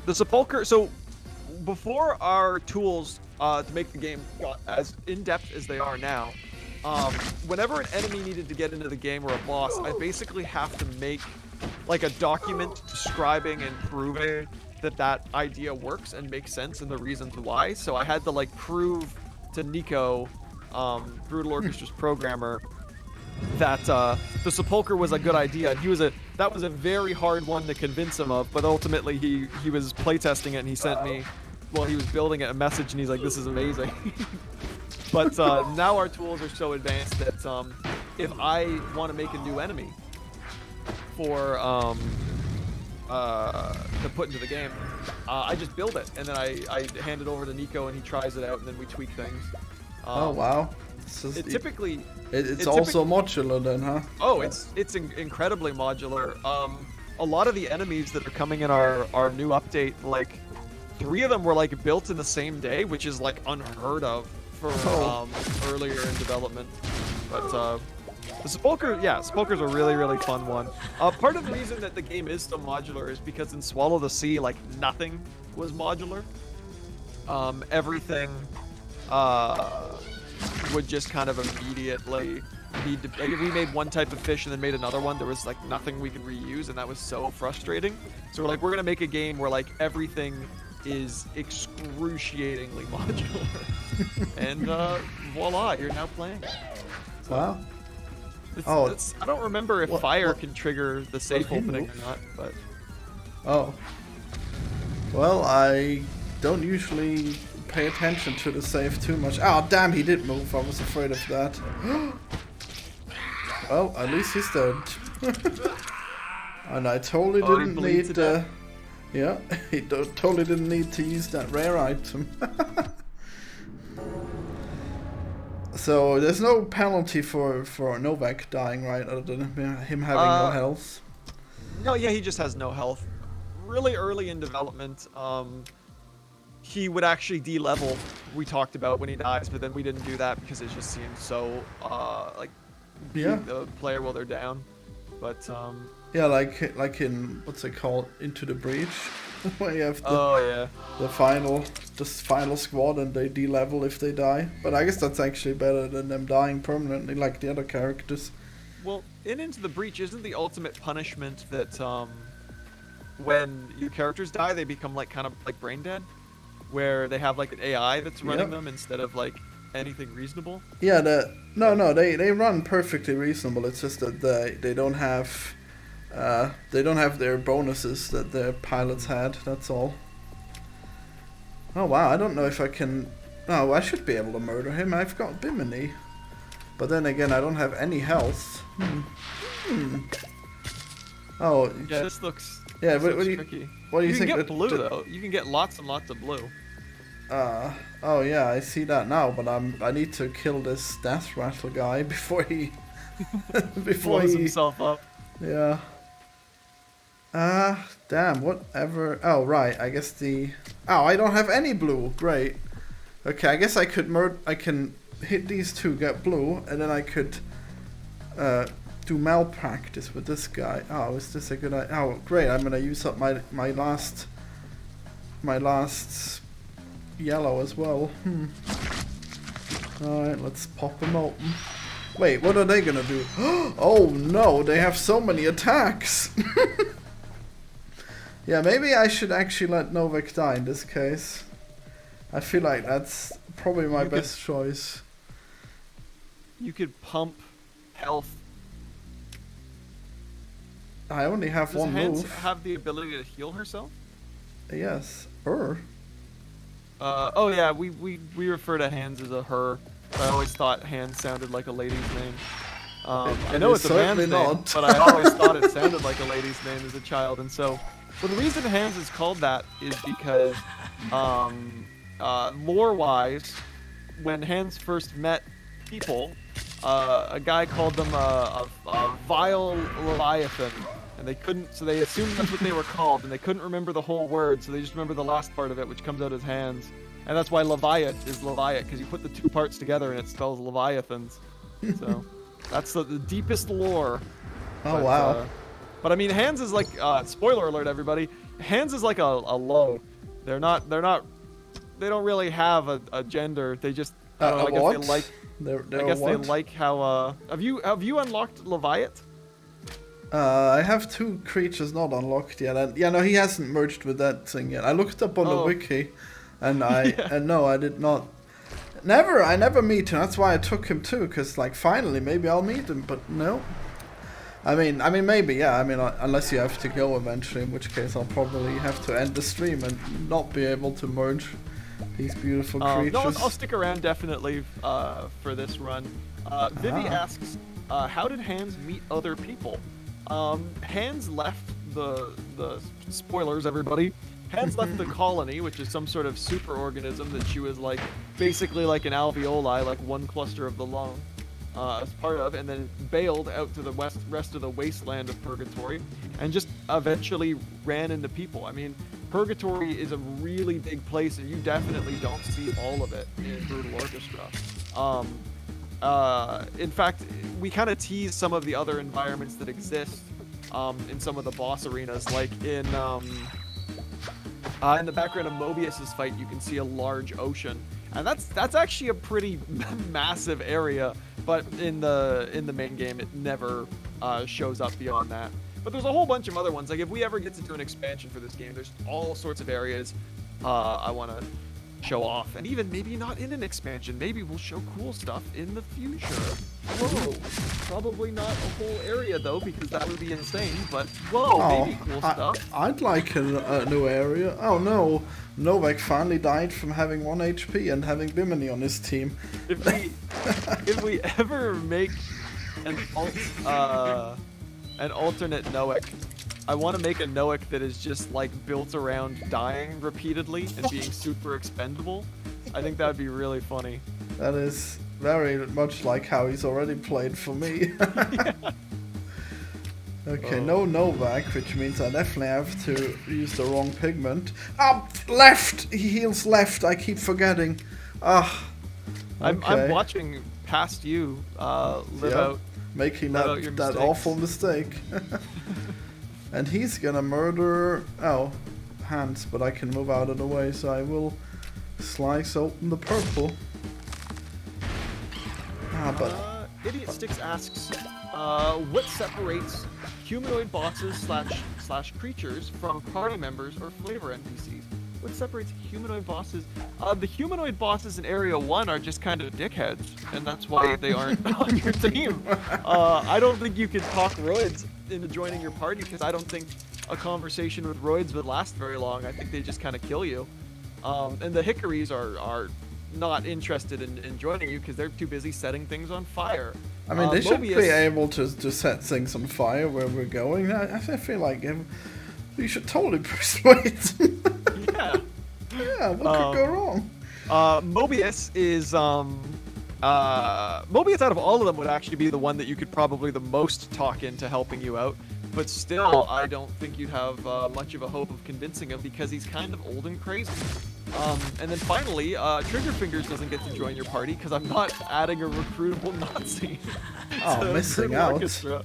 Speaker 2: Sepulcher, so before our tools to make the game got as in-depth as they are now, whenever an enemy needed to get into the game or a boss, I basically have to make like a document describing and proving that idea works and makes sense and the reasons why. So I had to like prove to Nico, Brutal Orchestra's programmer, that the Sepulcher was a good idea. And that was a very hard one to convince him of, but ultimately he was playtesting it and he sent me, while he was building it, a message, and he's like, this is amazing. But now our tools are so advanced that if I want to make a new enemy for to put into the game, I just build it, and then I hand it over to Nico, and he tries it out, and then we tweak things.
Speaker 1: Oh wow!
Speaker 2: It's
Speaker 1: also modular then, huh?
Speaker 2: Oh, it's incredibly modular. A lot of the enemies that are coming in our new update, like 3 of them were like built in the same day, which is like unheard of for earlier in development. But the Sepulcher's a really, really fun one. Part of the reason that the game is so modular is because in Swallow the Sea, like, nothing was modular. Everything would just kind of immediately need to... Like, if we made one type of fish and then made another one, there was, like, nothing we could reuse, and that was so frustrating. So we're like, we're gonna make a game where, like, everything is excruciatingly modular. And, voila, you're now playing. So,
Speaker 1: wow.
Speaker 2: I don't remember if fire can trigger the safe opening or not, but...
Speaker 1: Oh. Well, I don't usually pay attention to the safe too much. Oh, damn, he did move. I was afraid of that. Well, at least he's dead. And I totally didn't need... yeah, he totally didn't need to use that rare item. So there's no penalty for Novak dying, right? Other than him having no health.
Speaker 2: No, yeah, he just has no health. Really early in development, he would actually de-level. We talked about when he dies, but then we didn't do that because it just seemed so like beating the player while they're down. But
Speaker 1: yeah, like in what's it called, Into the Breach, where you have the final squad and they de-level if they die. But I guess that's actually better than them dying permanently like the other characters.
Speaker 2: Well, Into the Breach isn't the ultimate punishment that when your characters die, they become like kind of like brain dead, where they have like an AI that's running them instead of like anything reasonable. Yeah,
Speaker 1: they run perfectly reasonable. It's just that they don't have their bonuses that their pilots had. That's all. Oh wow, I don't know if I can. Oh, I should be able to murder him. I've got Bimini, but then again, I don't have any health. Oh,
Speaker 2: yeah, this looks.
Speaker 1: Yeah,
Speaker 2: this
Speaker 1: what do you
Speaker 2: tricky.
Speaker 1: What do you think?
Speaker 2: You can get blue though. You can get lots and lots of blue.
Speaker 1: Oh yeah, I see that now, but I need to kill this death rattle guy before he
Speaker 2: blows himself up.
Speaker 1: Yeah. Damn, whatever. Oh right, I guess I don't have any blue. Great. Okay, I guess I can hit these two, get blue, and then I could do malpractice with this guy. Oh, is this a good idea? Oh, great! I'm gonna use up my last yellow as well. Alright, let's pop them open. Wait, what are they gonna do? Oh no, they have so many attacks! Yeah, maybe I should actually let Novak die in this case. I feel like that's probably my best choice.
Speaker 2: You could pump health.
Speaker 1: I only have one move.
Speaker 2: Does have the ability to heal herself?
Speaker 1: Yes, her.
Speaker 2: Oh yeah, we refer to Hands as a her. I always thought Hands sounded like a lady's name. I know it's a man's name,
Speaker 1: not.
Speaker 2: but I always thought it sounded like a lady's name as a child. And so, well, the reason Hans is called that is because, lore-wise, when Hans first met people, a guy called them a vile leviathan, and they couldn't, so they assumed that's what they were called, and they couldn't remember the whole word, so they just remember the last part of it, which comes out as hands, and that's why Leviat is Leviat, because you put the two parts together and it spells Leviathans. So that's the deepest lore.
Speaker 1: Oh,
Speaker 2: but,
Speaker 1: wow.
Speaker 2: But I mean, Hands is like, spoiler alert, everybody. Hands is like a low. They don't really have a gender. They just, I don't know, I guess they like. I guess they like how. Have you unlocked Leviat?
Speaker 1: I have 2 creatures not unlocked yet. And, yeah, no, he hasn't merged with that thing yet. I looked up on the wiki, and and no, I did not. I never meet him. That's why I took him too, because like finally maybe I'll meet him, but no. I mean maybe, yeah. I mean unless you have to go eventually, in which case I'll probably have to end the stream and not be able to merge these beautiful creatures.
Speaker 2: No, I'll stick around definitely for this run. Vivi asks, how did Hans meet other people? Hans left the spoilers, everybody. Hans left the colony, which is some sort of super organism that she was like, basically like an alveoli, like one cluster of the lung, as part of, and then bailed out to the rest of the wasteland of Purgatory, and just eventually ran into people. I mean, Purgatory is a really big place, and you definitely don't see all of it in Brutal Orchestra. In fact, we kind of tease some of the other environments that exist in some of the boss arenas, like in the background of Mobius's fight, you can see a large ocean, and that's actually a pretty massive area. But in the main game, it never shows up beyond that. But there's a whole bunch of other ones. Like if we ever get to do an expansion for this game, there's all sorts of areas I want to show off, and even maybe not in an expansion. Maybe we'll show cool stuff in the future. Whoa, probably not a whole area though, because that would be insane. But whoa, maybe cool stuff.
Speaker 1: I'd like a new area. Oh no, Novak finally died from having 1 HP and having Bimini on his team.
Speaker 2: If we ever make an alternate Noek, I want to make a Noek that is just like built around dying repeatedly and being super expendable. I think that'd be really funny.
Speaker 1: That is very much like how he's already played for me.
Speaker 2: Yeah.
Speaker 1: Okay, no Novak, which means I definitely have to use the wrong pigment. Left! He heals left, I keep forgetting. Okay.
Speaker 2: I'm watching past you live out.
Speaker 1: Making that awful mistake. And he's gonna murder... Hans, but I can move out of the way, so I will slice open the purple.
Speaker 2: Idiot Sticks asks, what separates humanoid bosses slash creatures from party members or flavor NPCs? What separates humanoid bosses? The humanoid bosses in Area 1 are just kind of dickheads, and that's why they aren't on your team. I don't think you could talk Roids into joining your party, because I don't think a conversation with Roids would last very long. I think they just kind of kill you. And the Hickories are not interested in joining you because they're too busy setting things on fire.
Speaker 1: I mean, they should be able to set things on fire where we're going. I feel like you should totally persuade them.
Speaker 2: Yeah.
Speaker 1: Yeah, what could go wrong?
Speaker 2: Mobius is Mobius out of all of them would actually be the one that you could probably the most talk into helping you out. But still, I don't think you'd have much of a hope of convincing him because he's kind of old and crazy. And then finally, Triggerfingers doesn't get to join your party because I'm not adding a recruitable Nazi.
Speaker 1: Oh, missing out.
Speaker 2: Orchestra.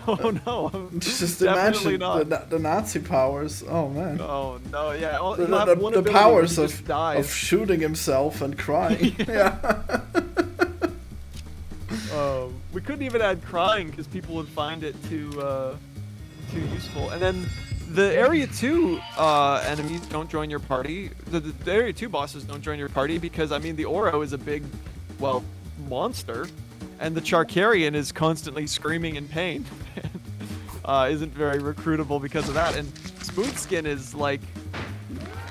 Speaker 2: Oh no,
Speaker 1: just imagine the Nazi powers. Oh man.
Speaker 2: Oh no, yeah.
Speaker 1: The powers of shooting himself and crying. Yeah.
Speaker 2: We couldn't even add crying because people would find it too useful. And then the Area 2 enemies don't join your party. The Area 2 bosses don't join your party because, I mean, the Oro is a big, well, monster, and the Charkarian is constantly screaming in pain. Isn't very recruitable because of that. And Smoothskin is like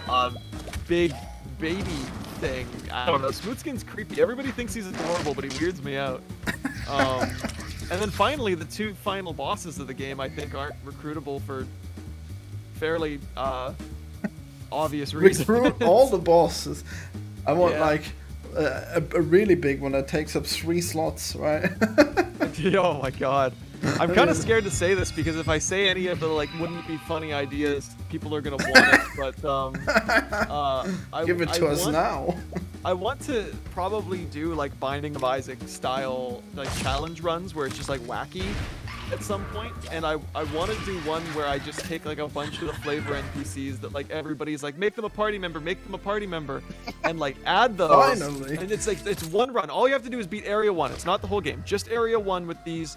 Speaker 2: a big baby thing. I don't know. Smoothskin's creepy. Everybody thinks he's adorable, but he weirds me out. And then finally, the 2 final bosses of the game, I think, aren't recruitable for fairly obvious reasons.
Speaker 1: Recruit all the bosses. I want
Speaker 2: Yeah.
Speaker 1: like a really big one that takes up 3 slots, right?
Speaker 2: Oh my god. I'm kind of scared to say this because if I say any of the like wouldn't it be funny ideas, people are gonna want it. But
Speaker 1: Give it to us now.
Speaker 2: I want to probably do like Binding of Isaac style like challenge runs where it's just like wacky at some point, and I want to do one where I just take like a bunch of the flavor NPCs that like everybody's like make them a party member, and like add those.
Speaker 1: Finally.
Speaker 2: And it's like it's one run. All you have to do is beat Area 1. It's not the whole game. Just Area 1 with these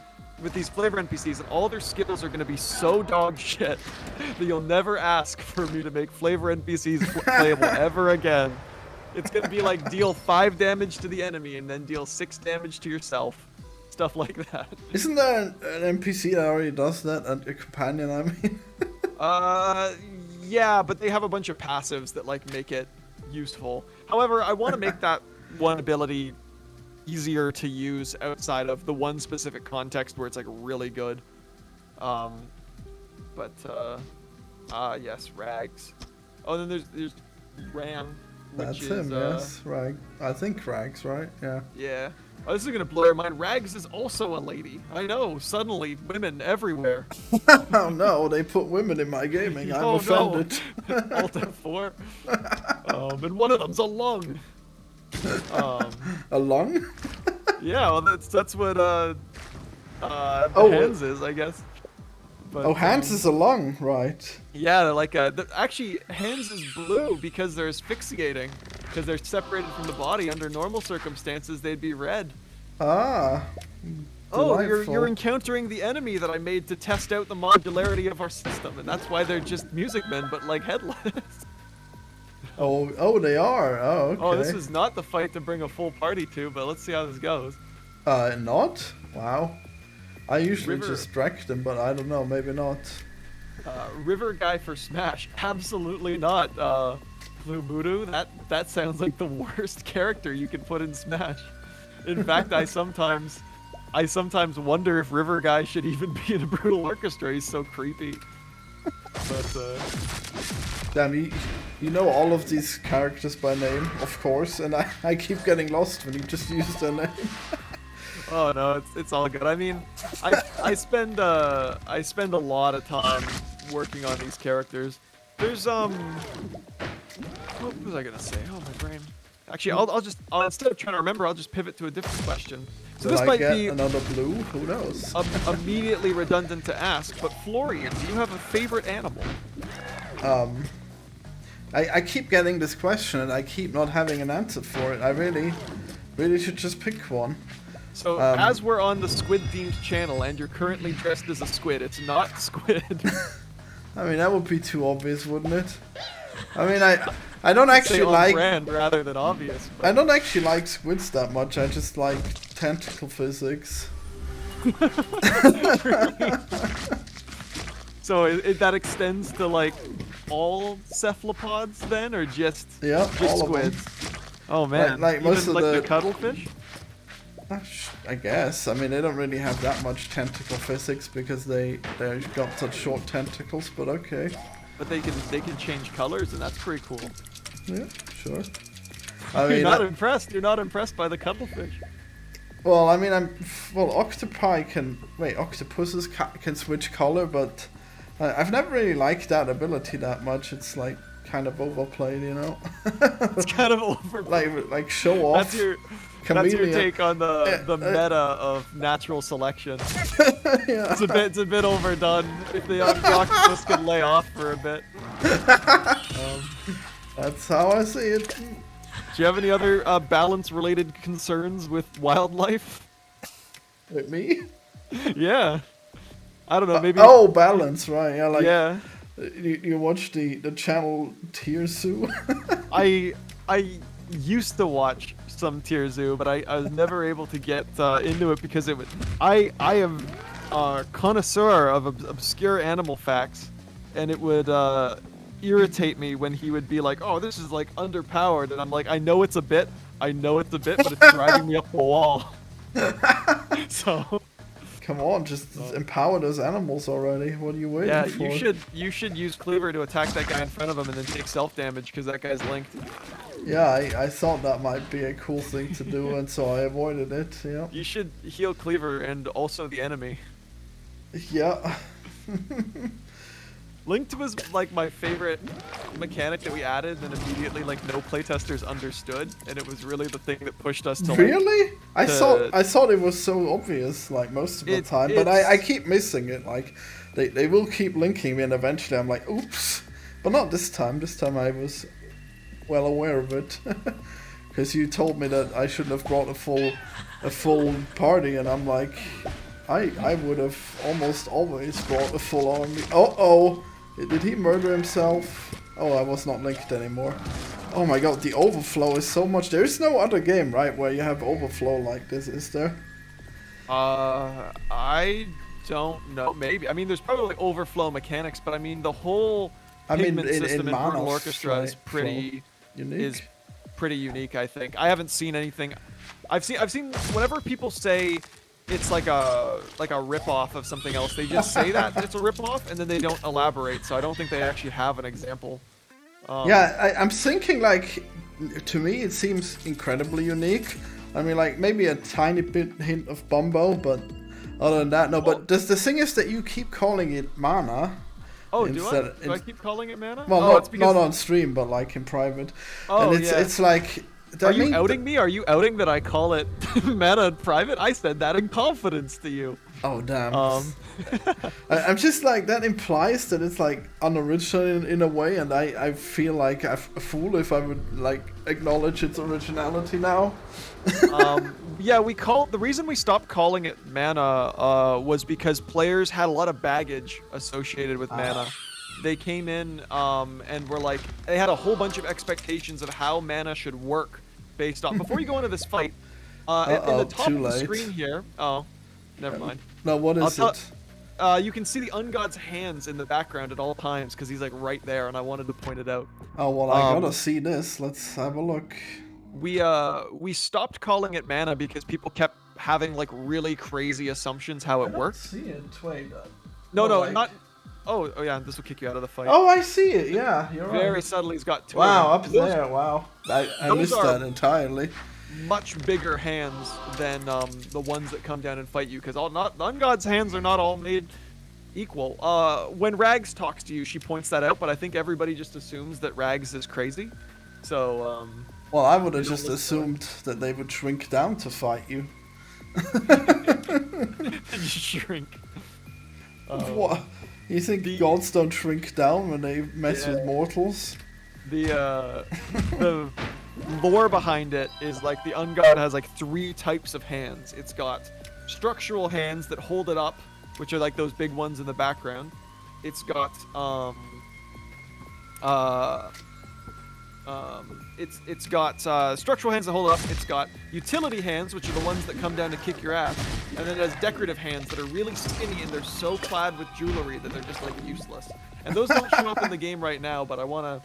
Speaker 2: flavor NPCs, and all their skills are going to be so dog shit that you'll never ask for me to make flavor NPCs playable ever again. It's going to be like deal 5 damage to the enemy and then deal 6 damage to yourself. Stuff like that.
Speaker 1: Isn't there an NPC that already does that? A companion, I mean?
Speaker 2: Yeah, but they have a bunch of passives that like make it useful. However, I want to make that one ability easier to use outside of the one specific context where it's like really good. Yes, Rags. Oh, then there's Ram.
Speaker 1: That's him, yes. Rag. I think Rags, right? Yeah.
Speaker 2: Yeah. Oh, this is gonna blow your mind. Rags is also a lady. I know. Suddenly, women everywhere.
Speaker 1: Oh no, they put women in my gaming. I'm offended.
Speaker 2: No. Alt F4. And one of them's a lung.
Speaker 1: A lung?
Speaker 2: Yeah, well, that's what Hans is, I guess. But,
Speaker 1: Hans is a lung, right?
Speaker 2: Yeah, like actually Hans is blue because they're asphyxiating, because they're separated from the body. Under normal circumstances, they'd be red.
Speaker 1: Ah.
Speaker 2: Oh,
Speaker 1: delightful.
Speaker 2: you're encountering the enemy that I made to test out the modularity of our system, and that's why they're just music men, but like headless.
Speaker 1: Oh, they are. Oh, okay.
Speaker 2: Oh, this is not the fight to bring a full party to, but let's see how this goes.
Speaker 1: Not? Wow. I usually
Speaker 2: River.
Speaker 1: just drag them, but I don't know, maybe not.
Speaker 2: River guy for Smash? Absolutely not. Blue Voodoo? That sounds like the worst character you could put in Smash. In fact, I sometimes wonder if River guy should even be in a Brutal Orchestra. He's so creepy. But
Speaker 1: Damn, you know all of these characters by name, of course, and I keep getting lost when you just use their name.
Speaker 2: oh no, it's all good. I mean, I spend a lot of time working on these characters. There's what was I gonna say? Oh, my brain. Actually, I'll just instead of trying to remember, I'll just pivot to a different question. So this might be
Speaker 1: another blue. Who knows?
Speaker 2: Immediately redundant to ask, but Florian, do you have a favorite animal?
Speaker 1: I keep getting this question and I keep not having an answer for it. I really should just pick one.
Speaker 2: So as we're on the Squid themed channel and you're currently dressed as a squid, it's not squid.
Speaker 1: I mean, that would be too obvious, wouldn't it? I mean, I don't actually like
Speaker 2: brand rather than obvious. But...
Speaker 1: I don't actually like squids that much. I just like tentacle physics.
Speaker 2: So that extends to like all cephalopods then, or just
Speaker 1: all
Speaker 2: squids?
Speaker 1: of them.
Speaker 2: Oh man,
Speaker 1: like most
Speaker 2: even
Speaker 1: of
Speaker 2: like the cuttlefish.
Speaker 1: I guess. I mean, they don't really have that much tentacle physics because they've got such short tentacles. But okay.
Speaker 2: But they can change colors, and that's pretty cool.
Speaker 1: Yeah, sure. I mean,
Speaker 2: You're not impressed. You're not impressed by the cuttlefish.
Speaker 1: Well, I mean, octopi can octopuses can switch color, but I've never really liked that ability that much. It's like kind of overplayed, you know.
Speaker 2: It's kind of overplayed.
Speaker 1: Like show off.
Speaker 2: That's your take on the meta of natural selection.
Speaker 1: Yeah.
Speaker 2: It's a bit overdone. If the octopus can lay off for a bit.
Speaker 1: That's how I see it.
Speaker 2: Do you have any other balance-related concerns with wildlife?
Speaker 1: With me?
Speaker 2: Yeah. I don't know, maybe...
Speaker 1: balance, right. Yeah, like...
Speaker 2: Yeah.
Speaker 1: You watch the channel Tier Zoo?
Speaker 2: I used to watch some Tier Zoo, but I was never able to get into it because it would... I am a connoisseur of obscure animal facts, and it would... irritate me when he would be like, oh, this is like underpowered, and I'm like, I know it's a bit, but it's driving me up the wall. So
Speaker 1: Come on, just empower those animals already. What are you waiting for?
Speaker 2: Yeah, you should use Cleaver to attack that guy in front of him and then take self-damage because that guy's linked.
Speaker 1: Yeah, I thought that might be a cool thing to do, and so I avoided it, yeah.
Speaker 2: You should heal Cleaver and also the enemy.
Speaker 1: Yeah.
Speaker 2: Linked was like my favorite mechanic that we added, and immediately like no playtesters understood, and it was really the thing that pushed us to like,
Speaker 1: really? I thought it was so obvious like most of the time, but I keep missing it. Like they will keep linking me, and eventually I'm like, oops. But not this time. This time I was well aware of it, because you told me that I shouldn't have brought a full party, and I'm like, I would have almost always brought a full army. Oh. Did he murder himself? Oh, I was not linked anymore. Oh my god, the overflow is so much. There is no other game, right, where you have overflow like this, is there?
Speaker 2: I don't know. Maybe. I mean, there's probably like overflow mechanics, but I mean, the whole pigment system in Brutal Orchestra is pretty unique. I think. I haven't seen anything. I've seen whenever people say it's like a rip-off of something else, they just say that it's a rip-off and then they don't elaborate, so I don't think they actually have an example.
Speaker 1: Yeah, I'm thinking, like, to me it seems incredibly unique. I mean, like, maybe a tiny bit hint of Bumbo, but other than that, no. But the thing is that you keep calling it mana.
Speaker 2: Oh, do I keep calling it mana?
Speaker 1: Well, not on stream, but like in private.
Speaker 2: Oh,
Speaker 1: and it's like...
Speaker 2: Are you outing me? Are you outing that I call it mana in private? I said that in confidence to you.
Speaker 1: Oh, damn. I'm just like, that implies that it's like unoriginal in a way, and I feel like a fool if I would like acknowledge its originality now.
Speaker 2: Yeah, the reason we stopped calling it mana was because players had a lot of baggage associated with mana. They came in and were like, they had a whole bunch of expectations of how mana should work based on. Before you go into this fight, in the top of the screen here. Oh, never mind.
Speaker 1: No, what is it?
Speaker 2: You can see the Ungod's hands in the background at all times because he's like right there, and I wanted to point it out.
Speaker 1: Oh well, I gotta see this. Let's have a look.
Speaker 2: We stopped calling it mana because people kept having like really crazy assumptions how it worked.
Speaker 1: See it? Wait.
Speaker 2: No, not. Oh yeah, this will kick you out of the fight.
Speaker 1: Oh, I see it. Yeah, you're right.
Speaker 2: Very subtly, he's got two.
Speaker 1: Wow, up there. Wow, I missed that entirely.
Speaker 2: Much bigger hands than the ones that come down and fight you, because Ungod's hands are not all made equal. When Rags talks to you, she points that out, but I think everybody just assumes that Rags is crazy. So.
Speaker 1: Well, I would have just assumed that they would shrink down to fight you.
Speaker 2: Shrink.
Speaker 1: What? You think gods don't shrink down when they mess with mortals?
Speaker 2: The lore behind it is like the Ungod has like 3 types of hands. It's got structural hands that hold it up, which are like those big ones in the background. It's got it's got structural hands that hold up. It's got utility hands, which are the ones that come down to kick your ass, and then it has decorative hands that are really skinny and they're so clad with jewelry that they're just like useless. And those don't show up in the game right now, but I wanna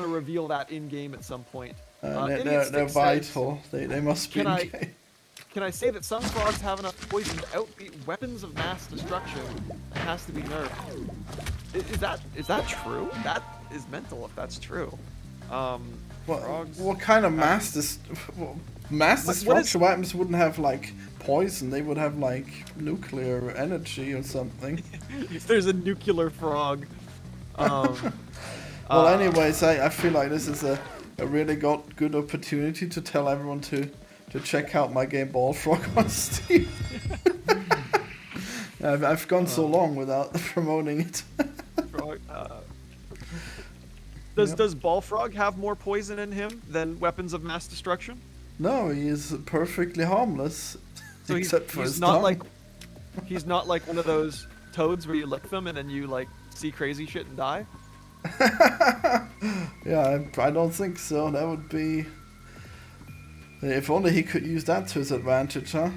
Speaker 2: reveal that in game at some point.
Speaker 1: They're vital. They must be.
Speaker 2: Can I say that some frogs have enough poison to outbeat weapons of mass destruction? It has to be nerfed. Is that true? That is mental if that's true.
Speaker 1: What kind of mass destruction weapons wouldn't have like poison? They would have like nuclear energy or something.
Speaker 2: If there's a nuclear frog.
Speaker 1: Well, anyways, I feel like this is a really good opportunity to tell everyone to check out my game Ballfrog on Steam. I've gone so long without promoting it.
Speaker 2: Does Ballfrog have more poison in him than weapons of mass destruction?
Speaker 1: No, he is perfectly harmless.
Speaker 2: So he's not like one of those toads where you lick them and then you like see crazy shit and die.
Speaker 1: Yeah, I don't think so. That would be. If only he could use that to his advantage, huh?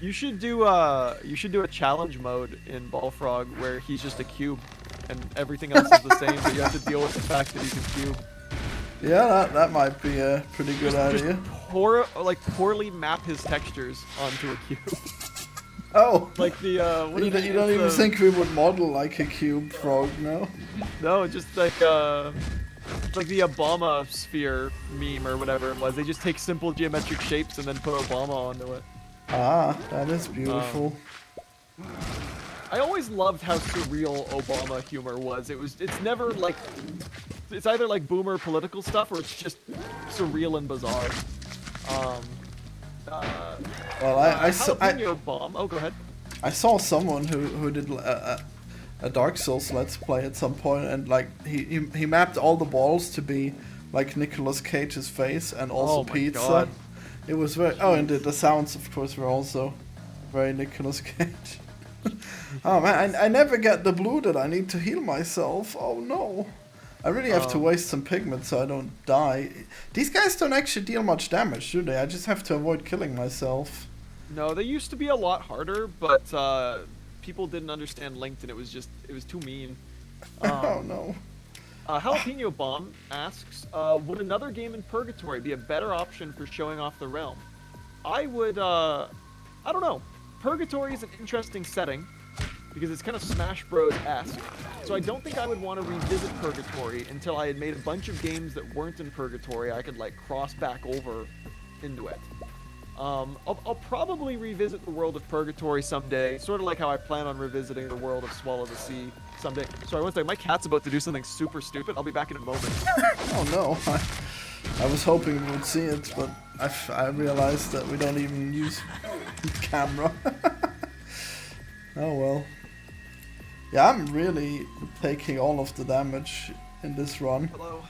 Speaker 2: You should do a challenge mode in Ballfrog where he's just a cube and everything else is the same, but you have to deal with the fact that he's a cube.
Speaker 1: Yeah, that might be a pretty good idea.
Speaker 2: Just poorly map his textures onto a cube.
Speaker 1: Oh,
Speaker 2: Like the what
Speaker 1: you,
Speaker 2: is it?
Speaker 1: you don't
Speaker 2: It's
Speaker 1: even think we would model like a cube frog, no?
Speaker 2: no, just like the Obama sphere meme or whatever it was. They just take simple geometric shapes and then put Obama onto it.
Speaker 1: Ah, that is beautiful.
Speaker 2: I always loved how surreal Obama humor was. It's never like, it's either like boomer political stuff or it's just surreal and bizarre.
Speaker 1: Well, I
Speaker 2: Jalapeno bomb. Oh, go ahead.
Speaker 1: I saw someone who did a Dark Souls Let's Play at some point, and like he mapped all the balls to be like Nicolas Cage's face and also
Speaker 2: Oh my
Speaker 1: pizza.
Speaker 2: God.
Speaker 1: It was very. Oh, and the sounds, of course, were also very Nicolas Cage. Oh man, I never get the blue that I need to heal myself. Oh no. I really have to waste some pigment so I don't die. These guys don't actually deal much damage, do they? I just have to avoid killing myself.
Speaker 2: No, they used to be a lot harder, but people didn't understand linked, and it was too mean.
Speaker 1: Oh no.
Speaker 2: Jalapeno Bomb asks, would another game in Purgatory be a better option for showing off the realm? I would, I don't know. Purgatory is an interesting setting, because it's kind of Smash Bros-esque. So I don't think I would want to revisit Purgatory until I had made a bunch of games that weren't in Purgatory I could, like, cross back over into it. I'll probably revisit the world of Purgatory someday, sort of like how I plan on revisiting the world of Swallow the Sea someday. Sorry, one second, my cat's about to do something super stupid. I'll be back in a moment.
Speaker 1: Oh no. I was hoping we would see it, but I realized that we don't even use camera. Oh well. Yeah, I'm really taking all of the damage in this run.
Speaker 2: Hello.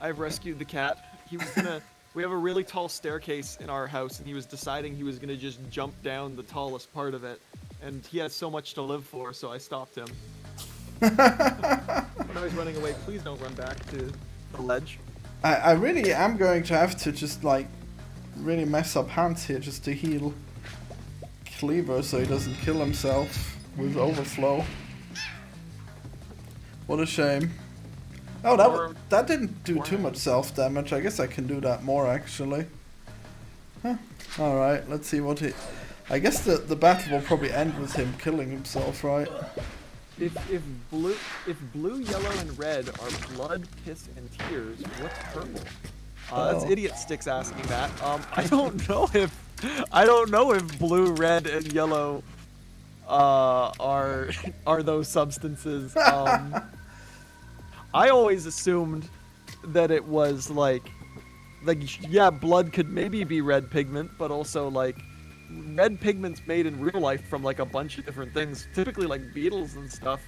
Speaker 2: I've rescued the cat. He was gonna... We have a really tall staircase in our house, and he was deciding he was gonna just jump down the tallest part of it. And he has so much to live for, so I stopped him. When I was running away, please don't run back to the ledge.
Speaker 1: I really am going to have to just like really mess up Hans here just to heal Cleaver so he doesn't kill himself with overflow. What a shame. Oh, that didn't do too much self damage. I guess I can do that more actually. Huh. All right, let's see what he. I guess the battle will probably end with him killing himself, right?
Speaker 2: If blue, yellow, and red are blood, piss, and tears, what's purple? That's Idiot Sticks asking that. I don't know if blue, red, and yellow are those substances. I always assumed that it was like yeah, blood could maybe be red pigment, but also like red pigment's made in real life from like a bunch of different things, typically like beetles and stuff.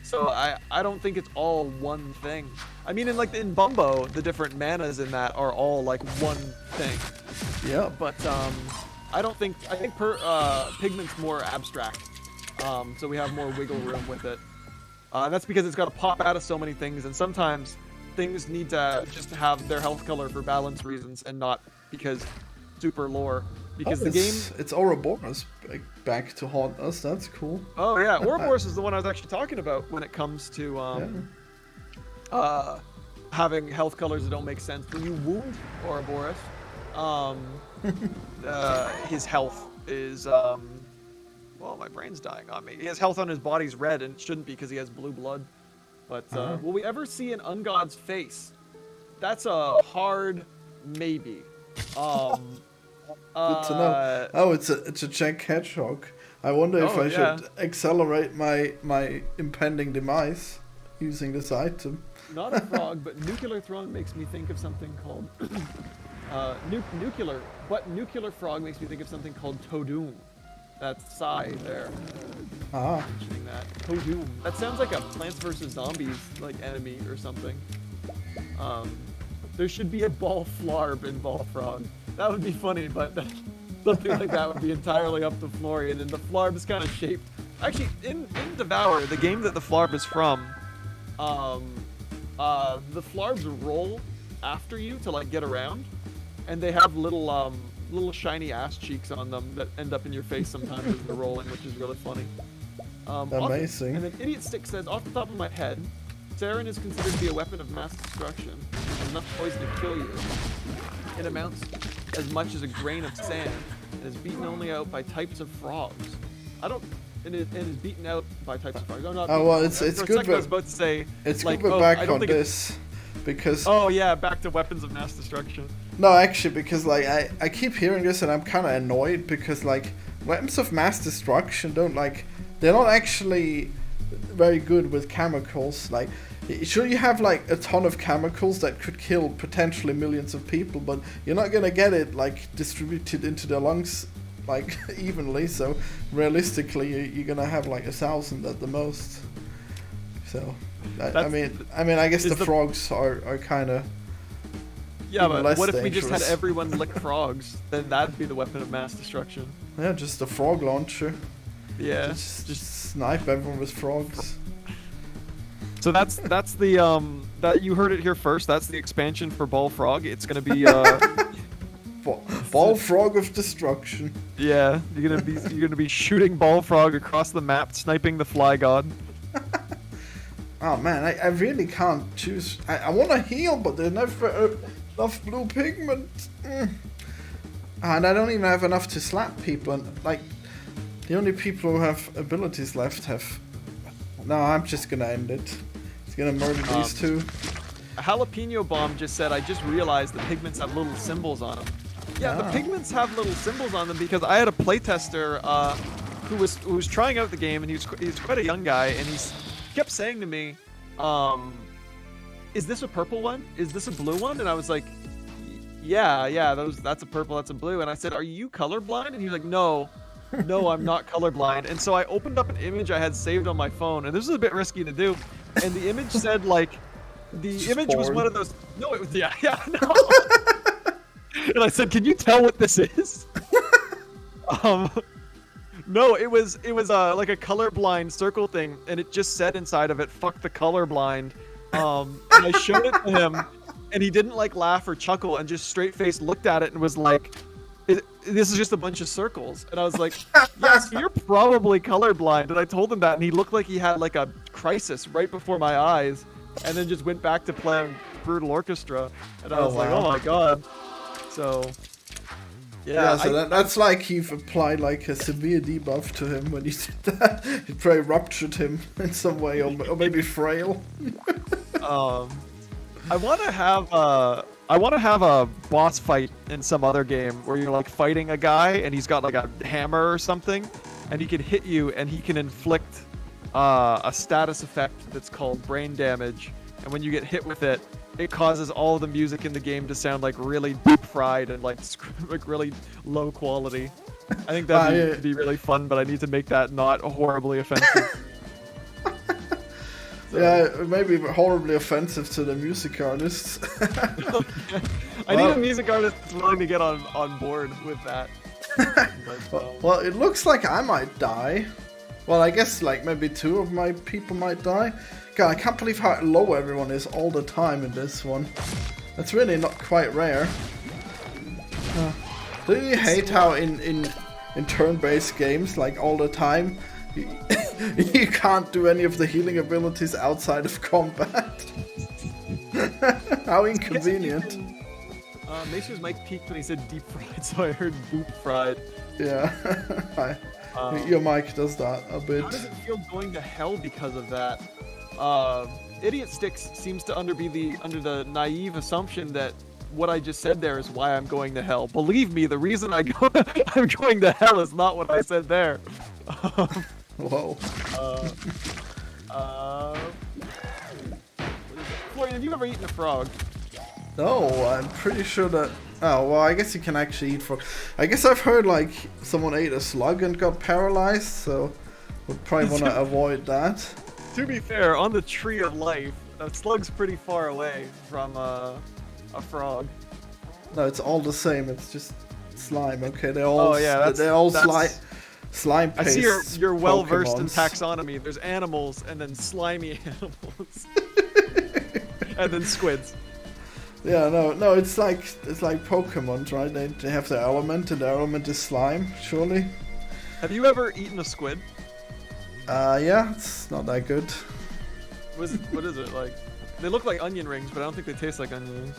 Speaker 2: So I don't think it's all one thing. I mean, in Bumbo, the different manas in that are all like one thing.
Speaker 1: Yeah.
Speaker 2: But I think pigment's more abstract. So we have more wiggle room with it. And that's because it's got to pop out of so many things, and sometimes things need to just have their health color for balance reasons and not because super lore. Because the game...
Speaker 1: It's Ouroboros back to haunt us, that's cool.
Speaker 2: Oh yeah, Ouroboros is the one I was actually talking about when it comes to having health colors that don't make sense. When you wound Ouroboros, his health is... well, my brain's dying on me. He has health on his body's red, and it shouldn't be because he has blue blood. But will we ever see an Ungod's face? That's a hard maybe.
Speaker 1: Good to know. Oh, it's a Jack Hedgehog. I wonder if I should accelerate my impending demise using this item.
Speaker 2: Not a frog, but Nuclear Throne makes me think of something called Nuclear Frog makes me think of something called Todoom. That's Psy there. Mentioning that. Todoom. That sounds like a Plants vs. Zombies like enemy or something. There should be a ball flarb in Ball Frog. That would be funny, but something like that would be entirely up to Florian, and the flarb is kind of shaped. Actually, in Devour, the game that the flarb is from, the flarbs roll after you to like get around, and they have little shiny ass cheeks on them that end up in your face sometimes as they're rolling, which is really funny.
Speaker 1: Amazing.
Speaker 2: And then Idiot Stick says, off the top of my head, Sarin is considered to be a weapon of mass destruction, and enough poison to kill you. It amounts as much as a grain of sand, and is beaten only out by types of frogs. I don't. And is beaten out by types of frogs. I'm not.
Speaker 1: Oh well, it's
Speaker 2: for a
Speaker 1: good.
Speaker 2: second I was about to say.
Speaker 1: It's
Speaker 2: like,
Speaker 1: good we're
Speaker 2: I
Speaker 1: back
Speaker 2: don't
Speaker 1: on
Speaker 2: think
Speaker 1: this, because.
Speaker 2: Oh yeah, back to weapons of mass destruction.
Speaker 1: No, actually, because like I keep hearing this and I'm kind of annoyed because like weapons of mass destruction don't like they're not actually very good with chemicals. Like, sure you have like a ton of chemicals that could kill potentially millions of people, but you're not gonna get it like distributed into their lungs like evenly. So realistically, you're gonna have like 1,000 at the most. So I mean, I guess the frogs are kind of.
Speaker 2: Yeah, but what if we
Speaker 1: dangerous.
Speaker 2: just had everyone lick frogs? Then that'd be the weapon of mass destruction.
Speaker 1: Yeah, just a frog launcher.
Speaker 2: Yeah,
Speaker 1: just snipe everyone with frogs.
Speaker 2: So that's the that you heard it here first. That's the expansion for Ball Frog. It's gonna be
Speaker 1: Ball Frog of Destruction.
Speaker 2: Yeah, you're gonna be shooting Ball Frog across the map, sniping the Fly God.
Speaker 1: Oh man, I really can't choose. I want to heal, but there's never enough blue pigment. And I don't even have enough to slap people. And like, the only people who have abilities left have. No, I'm just gonna end it. He's gonna murder these two.
Speaker 2: A Jalapeno Bomb just said, I just realized the pigments have little symbols on them. Yeah, the pigments have little symbols on them because I had a playtester who was trying out the game, and he was quite a young guy, and he kept saying to me, is this a purple one? Is this a blue one? And I was like, yeah, that's a purple, that's a blue. And I said, are you colorblind? And he was like, no, I'm not colorblind. And so I opened up an image I had saved on my phone, and this was a bit risky to do. And the image said like, the image was one of those. No, it was no. And I said, can you tell what this is? No, it was like a colorblind circle thing, and it just said inside of it, "Fuck the colorblind." And I showed it to him, and he didn't like laugh or chuckle, and just straight face looked at it and was like, "This is just a bunch of circles." And I was like, "Yeah, so you're probably colorblind." And I told him that, and he looked like he had like a crisis right before my eyes, and then just went back to playing Brutal Orchestra, and I was like, "Oh my god!" So.
Speaker 1: Yeah, so that's like you've applied like a severe debuff to him when you did that. It probably ruptured him in some way, or maybe frail.
Speaker 2: I want to have a boss fight in some other game where you're like fighting a guy and he's got like a hammer or something, and he can hit you and he can inflict a status effect that's called brain damage, and when you get hit with it, it causes all of the music in the game to sound like really deep fried and like really low quality. I think that would be really fun, but I need to make that not horribly offensive.
Speaker 1: Yeah, maybe horribly offensive to the music artists.
Speaker 2: I need a music artist that's willing to get on board with that.
Speaker 1: Well, it looks like I might die. Well, I guess like maybe 2 of my people might die. God, I can't believe how low everyone is all the time in this one. That's really not quite rare. Don't you hate how in turn-based games, like all the time, you can't do any of the healing abilities outside of combat? How inconvenient.
Speaker 2: Mace's mic peaked when he said deep fried, so I heard boop fried.
Speaker 1: Yeah, your mic does that a bit.
Speaker 2: How does it feel going to hell because of that? Idiot Sticks seems to under the naive assumption that what I just said there is why I'm going to hell. Believe me, the reason I'm going to hell is not what I said there.
Speaker 1: Whoa.
Speaker 2: Florian, have you ever eaten a frog?
Speaker 1: No, I'm pretty sure that. Oh, well, I guess you can actually eat frog. I guess I've heard like someone ate a slug and got paralyzed, so would probably want to avoid that.
Speaker 2: To be fair, on the tree of life, a slug's pretty far away from a frog.
Speaker 1: No, it's all the same. It's just slime. Okay, they're all. They're all slime paste.
Speaker 2: I see you're well versed in
Speaker 1: Pokemons.
Speaker 2: taxonomy. There's animals and then slimy animals, and then squids.
Speaker 1: Yeah, no, it's like Pokemon, right? They have their element, and their element is slime. Surely.
Speaker 2: Have you ever eaten a squid?
Speaker 1: Yeah, it's not that good.
Speaker 2: What is it like? They look like onion rings, but I don't think they taste like onion rings.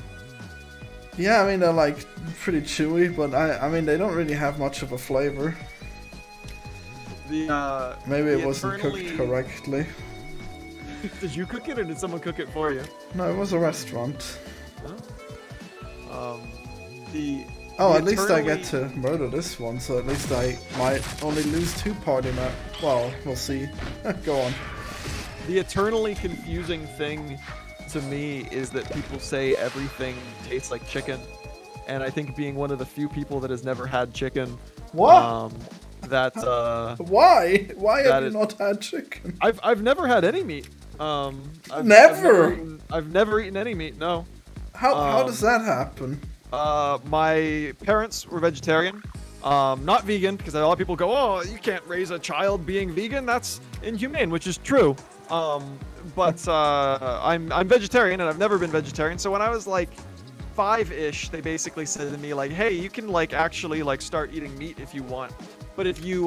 Speaker 1: Yeah, I mean they're like pretty chewy, but I mean they don't really have much of a flavor. Maybe
Speaker 2: the
Speaker 1: it wasn't cooked
Speaker 2: eternally-
Speaker 1: correctly.
Speaker 2: Did you cook it or did someone cook it for you?
Speaker 1: No, it was a restaurant.
Speaker 2: The
Speaker 1: Oh,
Speaker 2: the
Speaker 1: at least I get
Speaker 2: eternally-
Speaker 1: to murder this one, so at least I might only lose 2 party members. Well, we'll see. Go on.
Speaker 2: The eternally confusing thing to me is that people say everything tastes like chicken, and I think being one of the few people that has never had chicken,
Speaker 1: What?
Speaker 2: that
Speaker 1: Why? Why
Speaker 2: that
Speaker 1: have you
Speaker 2: is-
Speaker 1: not had chicken?
Speaker 2: I've never had any meat. I've
Speaker 1: Never?
Speaker 2: I've never eaten any meat. No.
Speaker 1: How does that happen?
Speaker 2: My parents were vegetarian. Not vegan, because a lot of people go, oh, you can't raise a child being vegan. That's inhumane, which is true. But I'm vegetarian, and I've never been vegetarian. So when I was like 5-ish, they basically said to me like, hey, you can like actually like start eating meat if you want. But if you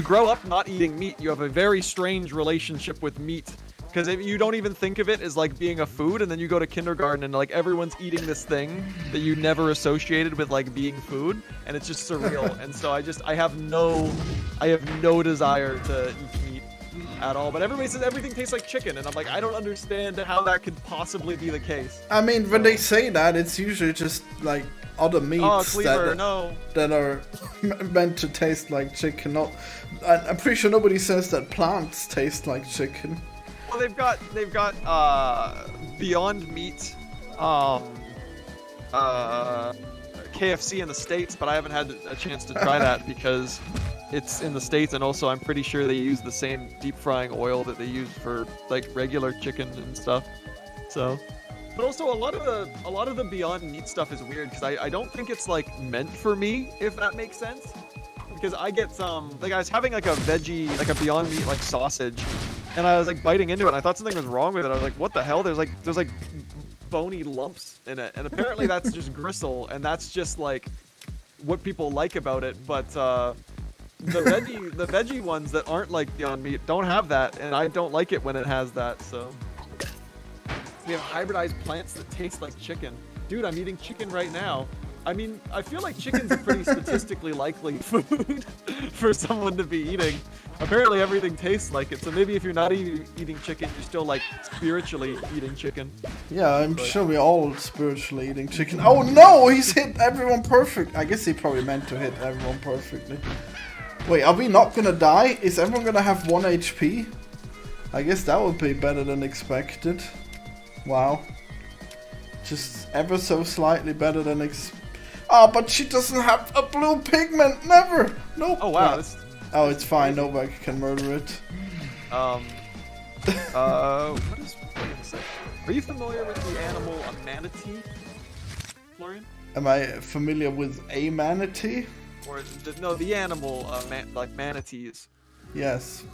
Speaker 2: grow up not eating meat, you have a very strange relationship with meat. Because if you don't even think of it as like being a food, and then you go to kindergarten and like everyone's eating this thing that you never associated with like being food, and it's just surreal. And so I have no desire to eat meat at all. But everybody says everything tastes like chicken, and I'm like, I don't understand how that could possibly be the case.
Speaker 1: I mean, when they say that, it's usually just like other meats
Speaker 2: Oh, Cleaver, no.
Speaker 1: that are meant to taste like chicken. Not, I'm pretty sure nobody says that plants taste like chicken.
Speaker 2: Well, they've got Beyond Meat, KFC in the States, but I haven't had a chance to try that because it's in the States, and also I'm pretty sure they use the same deep frying oil that they use for like regular chicken and stuff. So, but also a lot of the Beyond Meat stuff is weird because I don't think it's like meant for me, if that makes sense. Because I get like I was having like a veggie, like a Beyond Meat like sausage, and I was like biting into it, and I thought something was wrong with it. I was like, what the hell? There's like bony lumps in it, and apparently that's just gristle, and that's just like what people like about it. But the veggie ones that aren't like Beyond Meat don't have that, and I don't like it when it has that. So we have hybridized plants that taste like chicken. Dude, I'm eating chicken right now. I mean, I feel like chicken's a pretty statistically likely food for someone to be eating. Apparently everything tastes like it, so maybe if you're not eating chicken, you're still like spiritually eating chicken.
Speaker 1: Yeah, I'm sure we're all spiritually eating chicken. Oh no, he's hit everyone perfect. I guess he probably meant to hit everyone perfectly. Wait, are we not gonna die? Is everyone gonna have 1 HP? I guess that would be better than expected. Wow. Just ever so slightly better than Oh, but she doesn't have a blue pigment. Never. Nope.
Speaker 2: Oh wow.
Speaker 1: Oh, it's fine. Nobody can murder it.
Speaker 2: What did I say? Are you familiar with the animal a manatee, Florian?
Speaker 1: Am I familiar with a manatee?
Speaker 2: Or no, the animal like manatees.
Speaker 1: Yes.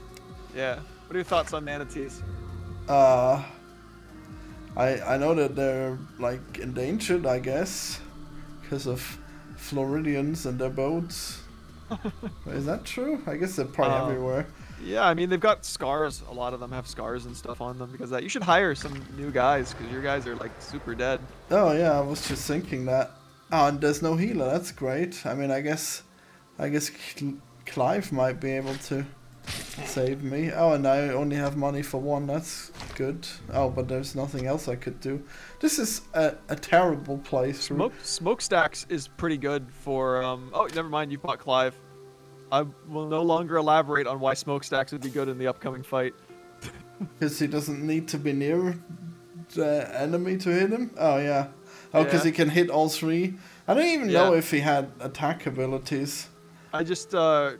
Speaker 2: Yeah. What are your thoughts on manatees?
Speaker 1: I know that they're like endangered, I guess, because of Floridians and their boats. Is that true? I guess they're probably everywhere.
Speaker 2: Yeah, I mean they've got scars. A lot of them have scars and stuff on them because of that. You should hire some new guys because your guys are like super dead.
Speaker 1: Oh yeah, I was just thinking that. Oh, and there's no healer. That's great. I mean, I guess Clive might be able to save me. Oh, and I only have money for 1. That's good. Oh, but there's nothing else I could do. This is a terrible place.
Speaker 2: Smokestacks is pretty good for. Oh, never mind. You bought Clive. I will no longer elaborate on why smokestacks would be good in the upcoming fight.
Speaker 1: Because he doesn't need to be near the enemy to hit him. Oh yeah. Oh, because he can hit all 3. I don't even know if he had attack abilities.
Speaker 2: I just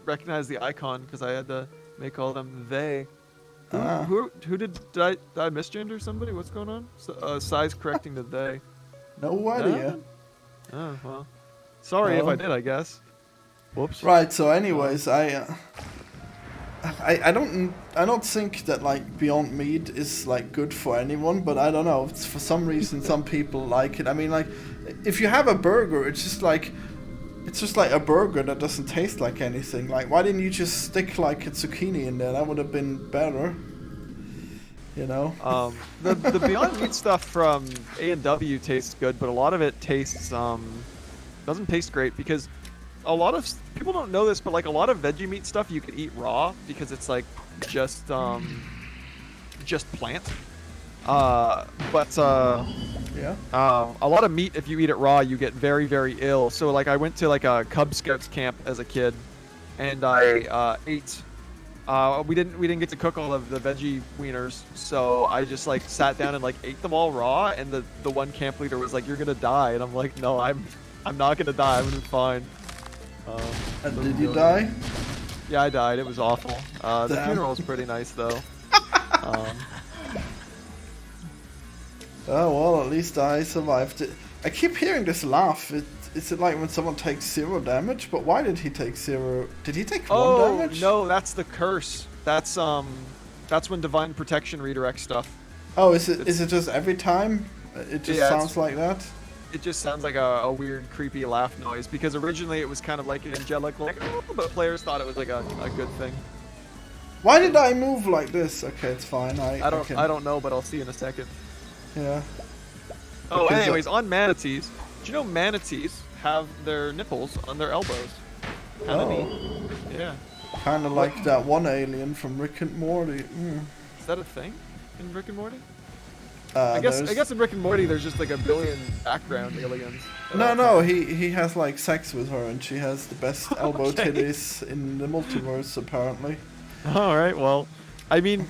Speaker 2: recognized the icon because I had to make all them they. Who did I misgender somebody? What's going on? Size correcting to they.
Speaker 1: No idea.
Speaker 2: Oh well. Sorry if I did. I guess. Whoops.
Speaker 1: Right. So, anyways, I don't think that like Beyond Meat is like good for anyone, but I don't know. For some reason, some people like it. I mean, like, if you have a burger, it's just like a burger that doesn't taste like anything. Like, why didn't you just stick like a zucchini in there? That would have been better. You know.
Speaker 2: The Beyond Meat stuff from A&W tastes good, but a lot of it tastes doesn't taste great because a lot of people don't know this, but like a lot of veggie meat stuff you can eat raw because it's like just plant. But
Speaker 1: Yeah.
Speaker 2: a lot of meat, if you eat it raw, you get very, very ill. So like I went to like a Cub Scouts camp as a kid, and I ate. We didn't get to cook all of the veggie wieners, so I just like sat down and like ate them all raw. And the one camp leader was like, "You're gonna die," and I'm like, "No, I'm not gonna die. I'm gonna be fine."
Speaker 1: And did you die?
Speaker 2: Yeah, I died. It was awful. The
Speaker 1: Damn.
Speaker 2: funeral was pretty nice though.
Speaker 1: Oh well, at least I survived it. I keep hearing this laugh. Is it like when someone takes 0 damage? But why did he take 0? Did he take 1 damage?
Speaker 2: No, that's the curse. That's when divine protection redirects stuff.
Speaker 1: Oh, is it just every time? It just
Speaker 2: Yeah,
Speaker 1: sounds like that?
Speaker 2: It just sounds like a weird, creepy laugh noise because originally it was kind of like an angelic, like, oh, but players thought it was like a good thing.
Speaker 1: Why did I move like this? Okay, it's fine.
Speaker 2: I don't know, but I'll see in a second.
Speaker 1: Yeah.
Speaker 2: Oh,
Speaker 1: Because,
Speaker 2: anyways, on manatees, do you know manatees have their nipples on their elbows? Kind of neat. Yeah.
Speaker 1: Kind of like that one alien from Rick and Morty. Mm.
Speaker 2: Is that a thing in Rick and Morty?
Speaker 1: I
Speaker 2: I guess in Rick and Morty there's just like a billion background aliens.
Speaker 1: No, he has like sex with her, and she has the best elbow
Speaker 2: Okay.
Speaker 1: titties in the multiverse, apparently.
Speaker 2: All right, well, I mean,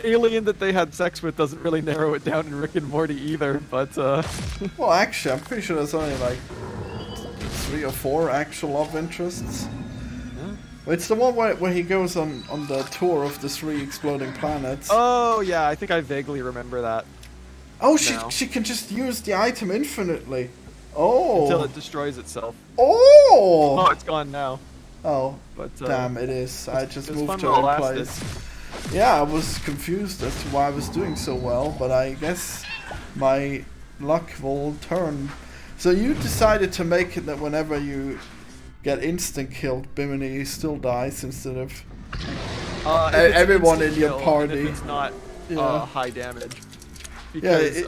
Speaker 2: alien that they had sex with doesn't really narrow it down in Rick and Morty either, but
Speaker 1: Well, actually, I'm pretty sure there's only like 3 or 4 actual love interests. It's the one where he goes on the tour of the 3 exploding planets.
Speaker 2: oh yeah, I think I vaguely remember that.
Speaker 1: Oh,
Speaker 2: now.
Speaker 1: she can just use the item infinitely. Oh.
Speaker 2: Until it destroys itself.
Speaker 1: Oh.
Speaker 2: Oh, it's gone now.
Speaker 1: Oh.
Speaker 2: But
Speaker 1: Damn, it is. I just
Speaker 2: it was
Speaker 1: moved
Speaker 2: fun
Speaker 1: her
Speaker 2: while it
Speaker 1: in
Speaker 2: lasted.
Speaker 1: place. Yeah, I was confused as to why I was doing so well, but I guess my luck will turn. So you decided to make it that whenever you get instant killed, Bimini still dies instead of
Speaker 2: If it's
Speaker 1: everyone
Speaker 2: instant
Speaker 1: in your
Speaker 2: kill, and
Speaker 1: party.
Speaker 2: if it's not
Speaker 1: Yeah.
Speaker 2: high damage.
Speaker 1: Yeah,
Speaker 2: Because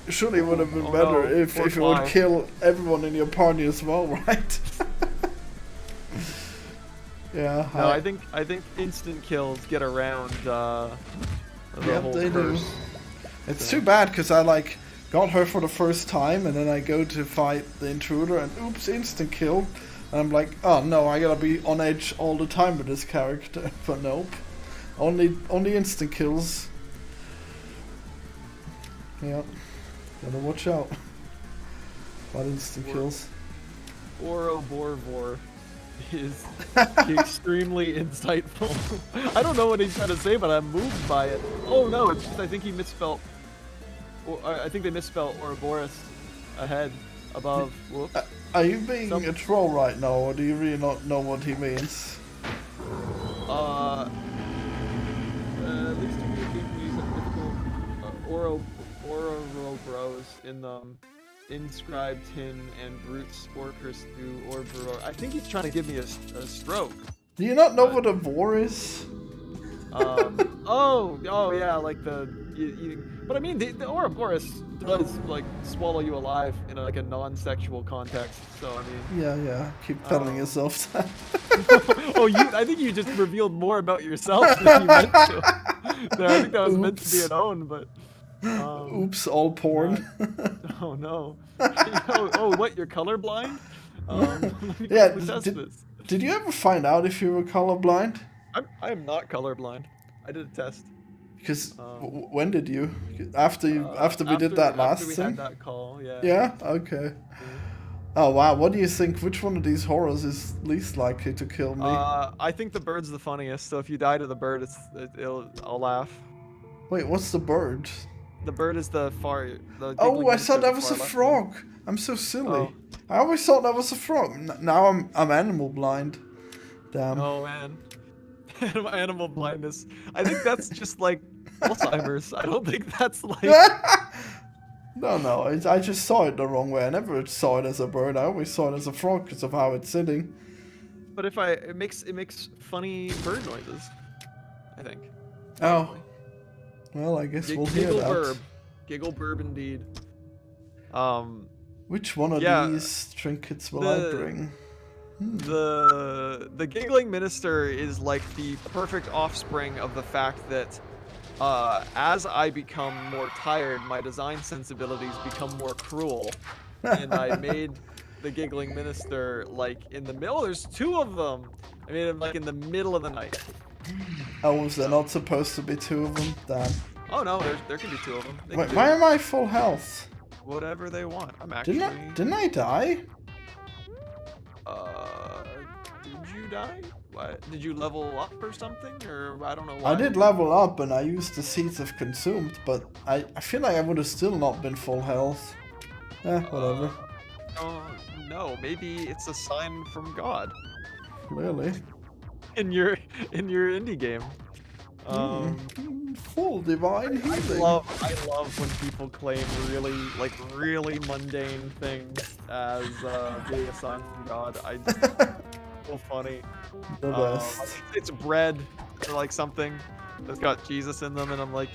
Speaker 1: surely it would have been
Speaker 2: Oh,
Speaker 1: better
Speaker 2: no,
Speaker 1: if
Speaker 2: poor
Speaker 1: it would
Speaker 2: fly.
Speaker 1: kill everyone in your party as well, right? Yeah.
Speaker 2: no, I think instant kills get around the
Speaker 1: Yep,
Speaker 2: whole
Speaker 1: they do.
Speaker 2: curse.
Speaker 1: It's too bad because I like got her for the first time, and then I go to fight the intruder, and oops, instant kill. And I'm like, oh no, I gotta be on edge all the time with this character. But nope, only instant kills. Yeah, gotta watch out. About instant kills.
Speaker 2: Ouroboros is extremely insightful. I don't know what he's trying to say, but I'm moved by it. Oh no, it's just I think he misspelled. I think they misspelled Ouroboros ahead, above. Whoops.
Speaker 1: Are you being a troll right now, or do you really not know what he means?
Speaker 2: At least you can use a difficult Ouroboros in the inscribed him and Brute's Orchestra Ouroboros. I think he's trying to give me a stroke.
Speaker 1: Do you not know what a vor is?
Speaker 2: Oh yeah, like the eating. But I mean, the Ouroboros does like swallow you alive in like a non-sexual context. So I mean.
Speaker 1: Yeah. Keep telling yourself that.
Speaker 2: I think you just revealed more about yourself than you meant to. There, I think that was meant to be an own, but.
Speaker 1: Oops, all porn.
Speaker 2: Oh no. What? You're colorblind?
Speaker 1: Yeah.
Speaker 2: Test this.
Speaker 1: Did you ever find out if you were colorblind?
Speaker 2: I am not colorblind. I did a test.
Speaker 1: Because when did you? After we did that last
Speaker 2: after we
Speaker 1: thing?
Speaker 2: had that call, yeah.
Speaker 1: Yeah. Okay. Oh wow. What do you think? Which one of these horrors is least likely to kill me?
Speaker 2: I think the bird's the funniest. So if you die to the bird, I'll laugh.
Speaker 1: Wait, what's the bird?
Speaker 2: The bird is the far.
Speaker 1: Oh, I thought that was a frog. I'm so silly.
Speaker 2: Oh.
Speaker 1: I always thought that was a frog. Now I'm animal blind. Damn.
Speaker 2: Oh man. Animal blindness. I think that's just like Alzheimer's. I don't think that's like.
Speaker 1: No. I just saw it the wrong way. I never saw it as a bird. I always saw it as a frog because of how it's sitting.
Speaker 2: But if it makes funny bird noises. I think.
Speaker 1: Oh. Well, I guess we'll hear that.
Speaker 2: Giggle burb indeed.
Speaker 1: Which one of
Speaker 2: Yeah,
Speaker 1: these trinkets will I bring?
Speaker 2: The giggling minister is like the perfect offspring of the fact that as I become more tired, my design sensibilities become more cruel, and I made the giggling minister like in the middle. There's two of them. I made him like in the middle of the night.
Speaker 1: Oh, was there not supposed to be two of them? Damn.
Speaker 2: Oh no, there can be two of them.
Speaker 1: Wait, why am I full health?
Speaker 2: Whatever they want. I'm actually.
Speaker 1: Didn't I die?
Speaker 2: Did you die? What? Did you level up or something? Or I don't know why.
Speaker 1: I did level up and I used the seeds of consumed, but I feel like I would have still not been full health. Whatever.
Speaker 2: No, maybe it's a sign from God.
Speaker 1: Really?
Speaker 2: In your indie game.
Speaker 1: Full divine healing.
Speaker 2: I love when people claim really mundane things as being a sign from God. So funny.
Speaker 1: The best.
Speaker 2: It's bread or like something that's got Jesus in them, and I'm like,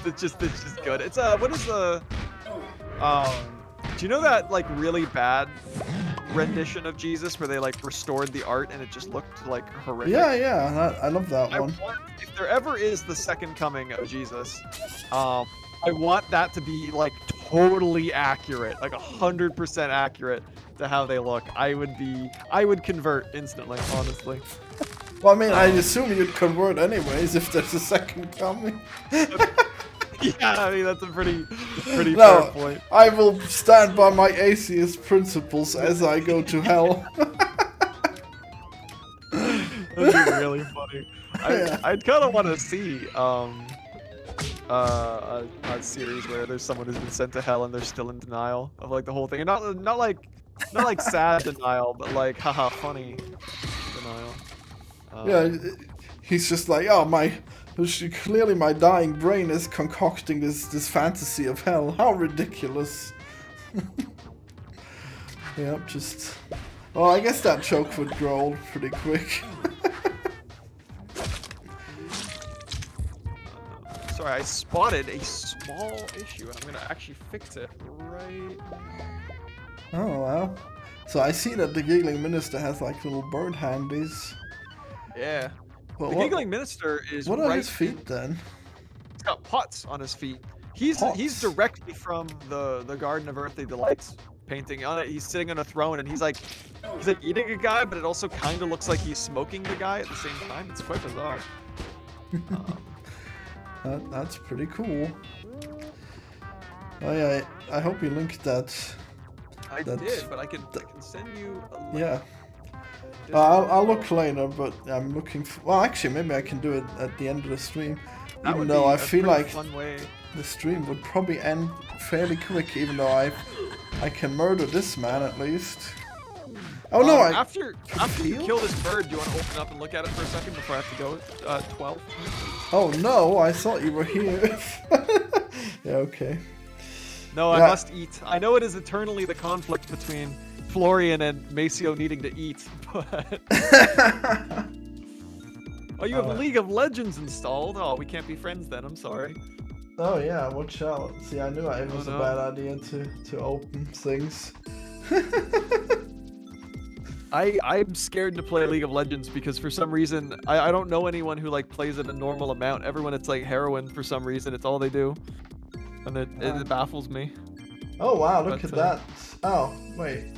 Speaker 2: it's just good. It's what is the do you know that like really bad rendition of Jesus where they like restored the art and it just looked like horrific?
Speaker 1: Yeah, I love that one.
Speaker 2: If there ever is the second coming of Jesus, I want that to be like totally accurate, like 100% accurate to how they look. I would convert instantly, honestly.
Speaker 1: Well, I mean, I assume you'd convert anyways if there's a second coming.
Speaker 2: Yeah, I mean that's a pretty fair point.
Speaker 1: I will stand by my atheist principles as I go to hell.
Speaker 2: That'd be really funny. I'd kind of want to see a series where there's someone who's been sent to hell and they're still in denial of like the whole thing, and not like sad denial, but like haha funny denial.
Speaker 1: Yeah, he's just like, oh clearly my dying brain is concocting this fantasy of hell. How ridiculous. Yep, just... Well, I guess that joke would grow old pretty quick.
Speaker 2: Sorry, I spotted a small issue and I'm gonna actually fix it right now.
Speaker 1: Oh, wow. So I see that the giggling minister has like little bird handies.
Speaker 2: Yeah.
Speaker 1: Well,
Speaker 2: the giggling minister is
Speaker 1: what are his feet then?
Speaker 2: He's got pots on his feet. He's directly from the Garden of Earthly Delights painting on it. He's sitting on a throne and he's like eating a guy, but it also kind of looks like he's smoking the guy at the same time. It's quite bizarre.
Speaker 1: That's pretty cool. Oh yeah, I hope you linked that.
Speaker 2: I did, but I can send you a link.
Speaker 1: Yeah. I'll look later, but I'm looking for... Well, actually, maybe I can do it at the end of the stream. Even though I feel like the stream would probably end fairly quick, even though I can murder this man at least. Oh no!
Speaker 2: After you kill this bird, do you want to open up and look at it for a second before I have to go? 12.
Speaker 1: Oh no! I thought you were here. Yeah. Okay.
Speaker 2: No, I must eat. I know it is eternally the conflict between Florian and Maceo needing to eat, but... Oh, you have League of Legends installed? Oh, we can't be friends then, I'm sorry.
Speaker 1: Oh yeah, watch out. See, I knew it was a bad idea to open things.
Speaker 2: I'm scared to play League of Legends because for some reason, I don't know anyone who like plays it a normal amount. Everyone, it's like heroin for some reason. It's all they do. And it baffles me.
Speaker 1: Oh wow, look at that. Oh, wait.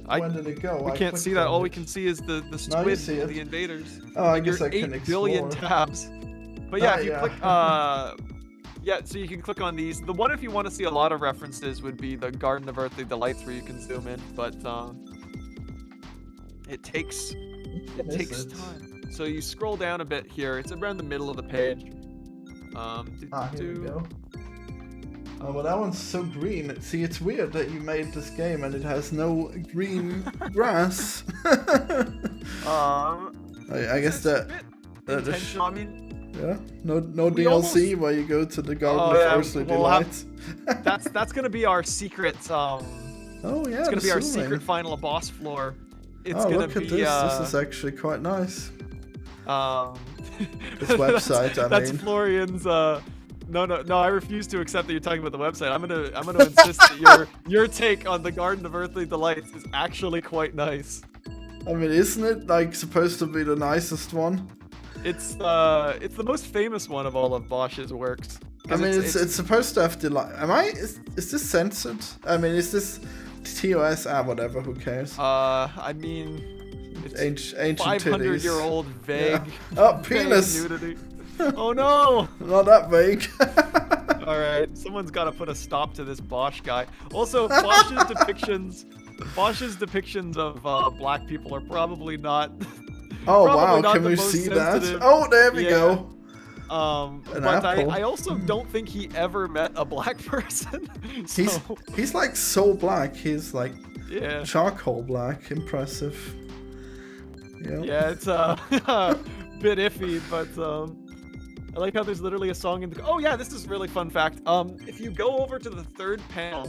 Speaker 1: When did it go?
Speaker 2: We can't see that. All we can see is the squid, the invaders.
Speaker 1: Oh, I guess I can
Speaker 2: 8 billion tabs. But yeah, if you click, yeah, so you can click on these. The one if you want to see a lot of references would be the Garden of Earthly Delights where you can zoom in, but it takes time. So you scroll down a bit here. It's around the middle of the page.
Speaker 1: Here we go. Oh, well, that one's so green. See, it's weird that you made this game and it has no green grass. I guess that
Speaker 2: intentional. I mean,
Speaker 1: yeah, no DLC where you go to the Garden of Earthly Delights.
Speaker 2: That's gonna be our secret.
Speaker 1: Oh yeah,
Speaker 2: it's gonna be our secret final boss floor. It's gonna
Speaker 1: look at
Speaker 2: be.
Speaker 1: This is actually quite nice. This website,
Speaker 2: that's Florian's No, I refuse to accept that you're talking about the website. I'm gonna insist that your take on the Garden of Earthly Delights is actually quite nice.
Speaker 1: I mean, isn't it like supposed to be the nicest one?
Speaker 2: It's the most famous one of all of Bosch's works.
Speaker 1: I mean, it's supposed to have delight. Is this censored? I mean, is this TOS? Whatever. Who cares?
Speaker 2: I mean, it's
Speaker 1: ancient
Speaker 2: 500-year-old vague.
Speaker 1: Yeah. Oh, penis.
Speaker 2: Vague nudity. Oh no!
Speaker 1: Not that vague.
Speaker 2: All right, someone's got to put a stop to this Bosch guy. Also, Bosch's depictions of black people are probably not.
Speaker 1: Oh wow! Can we see that? Oh, there we go.
Speaker 2: But I also don't think he ever met a black person. So.
Speaker 1: He's like so black. He's like charcoal black. Impressive. Yep.
Speaker 2: Yeah, it's a bit iffy, but I like how there's literally a song in the. Oh yeah, this is a really fun fact. If you go over to the third panel,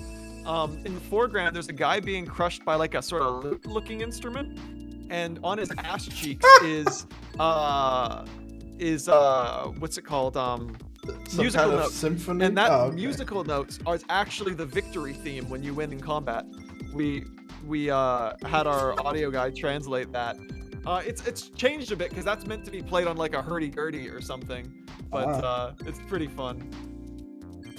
Speaker 2: in the foreground there's a guy being crushed by like a sort of lute-looking instrument, and on his ass cheeks is what's it called? Musical notes.
Speaker 1: Symphony?
Speaker 2: And that musical notes are actually the victory theme when you win in combat. We had our audio guy translate that. It's changed a bit because that's meant to be played on like a hurdy-gurdy or something, but it's pretty fun.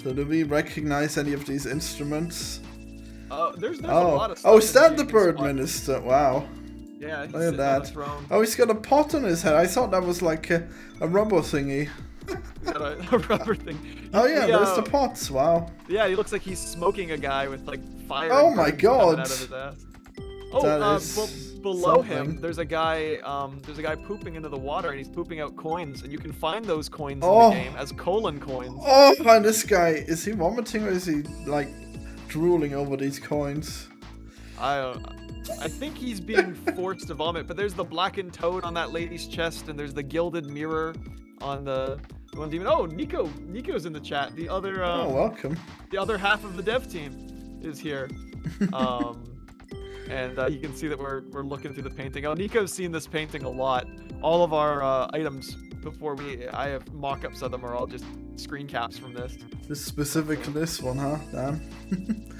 Speaker 1: So do we recognize any of these instruments?
Speaker 2: There's a lot of stuff.
Speaker 1: Oh, is that the bird minister? Wow.
Speaker 2: Yeah, he's
Speaker 1: look at that.
Speaker 2: on the throne.
Speaker 1: Oh, he's got a pot on his head. I thought that was like a rubber thingy.
Speaker 2: He's got a rubber thing.
Speaker 1: Oh yeah, there's the pots. Wow.
Speaker 2: Yeah, he looks like he's smoking a guy with like fire.
Speaker 1: Oh my god.
Speaker 2: Out of his ass. Oh, below him, there's a guy pooping into the water, and he's pooping out coins, and you can find those coins in the game as colon coins.
Speaker 1: Oh, and this guy, is he vomiting or is he like drooling over these coins?
Speaker 2: I think he's being forced to vomit, but there's the blackened toad on that lady's chest, and there's the gilded mirror on the one demon. Oh, Nico's in the chat. The other
Speaker 1: welcome.
Speaker 2: The other half of the dev team is here. And you can see that we're looking through the painting. Oh, Nico's seen this painting a lot. All of our items I have mock-ups of them are all just screen caps from this.
Speaker 1: This specific to this one, huh? Damn.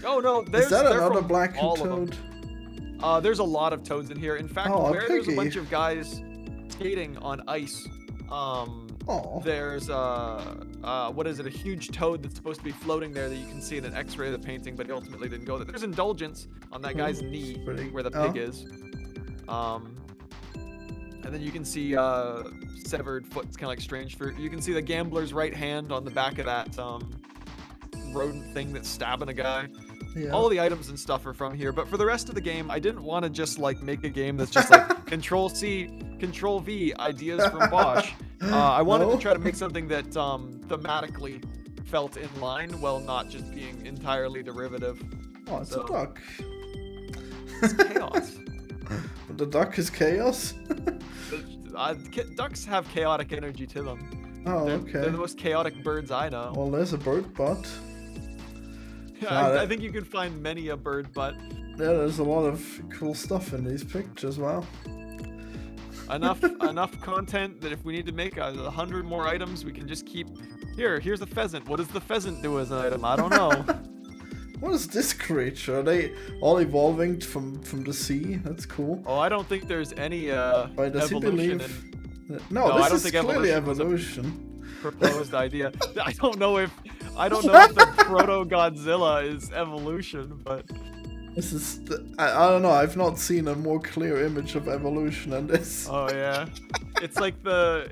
Speaker 2: Oh no,
Speaker 1: is that another black toad?
Speaker 2: There's a lot of toads in here. In fact, where there's a bunch of guys skating on ice, there's what is it? A huge toad that's supposed to be floating there that you can see in an X-ray of the painting, but it ultimately didn't go there. There's indulgence on that guy's knee where the pig is. And then you can see severed foot. It's kind of like strange fruit. You can see the gambler's right hand on the back of that rodent thing that's stabbing a guy. Yeah. All the items and stuff are from here, but for the rest of the game, I didn't want to just like make a game that's just like Control-C, Control-V ideas from Bosch. I wanted to try to make something that thematically felt in line while not just being entirely derivative.
Speaker 1: Oh, it's a duck.
Speaker 2: It's chaos.
Speaker 1: The duck is chaos?
Speaker 2: Ducks have chaotic energy to them.
Speaker 1: Oh, okay.
Speaker 2: They're the most chaotic birds I know.
Speaker 1: Well, there's a bird butt.
Speaker 2: Yeah, I think you can find many a bird butt.
Speaker 1: Yeah, there's a lot of cool stuff in these pictures. Wow.
Speaker 2: Enough content that if we need to make 100 more items, we can just keep. Here's a pheasant. What does the pheasant do as an item? I don't know.
Speaker 1: What is this creature? Are they all evolving from the sea? That's cool.
Speaker 2: Oh, I don't think there's any
Speaker 1: does
Speaker 2: evolution.
Speaker 1: He believe... No,
Speaker 2: I don't
Speaker 1: this
Speaker 2: think
Speaker 1: is clearly
Speaker 2: evolution. Proposed idea. I don't know if the proto-Godzilla is evolution, but
Speaker 1: this is I don't know. I've not seen a more clear image of evolution than this.
Speaker 2: Oh yeah, it's like the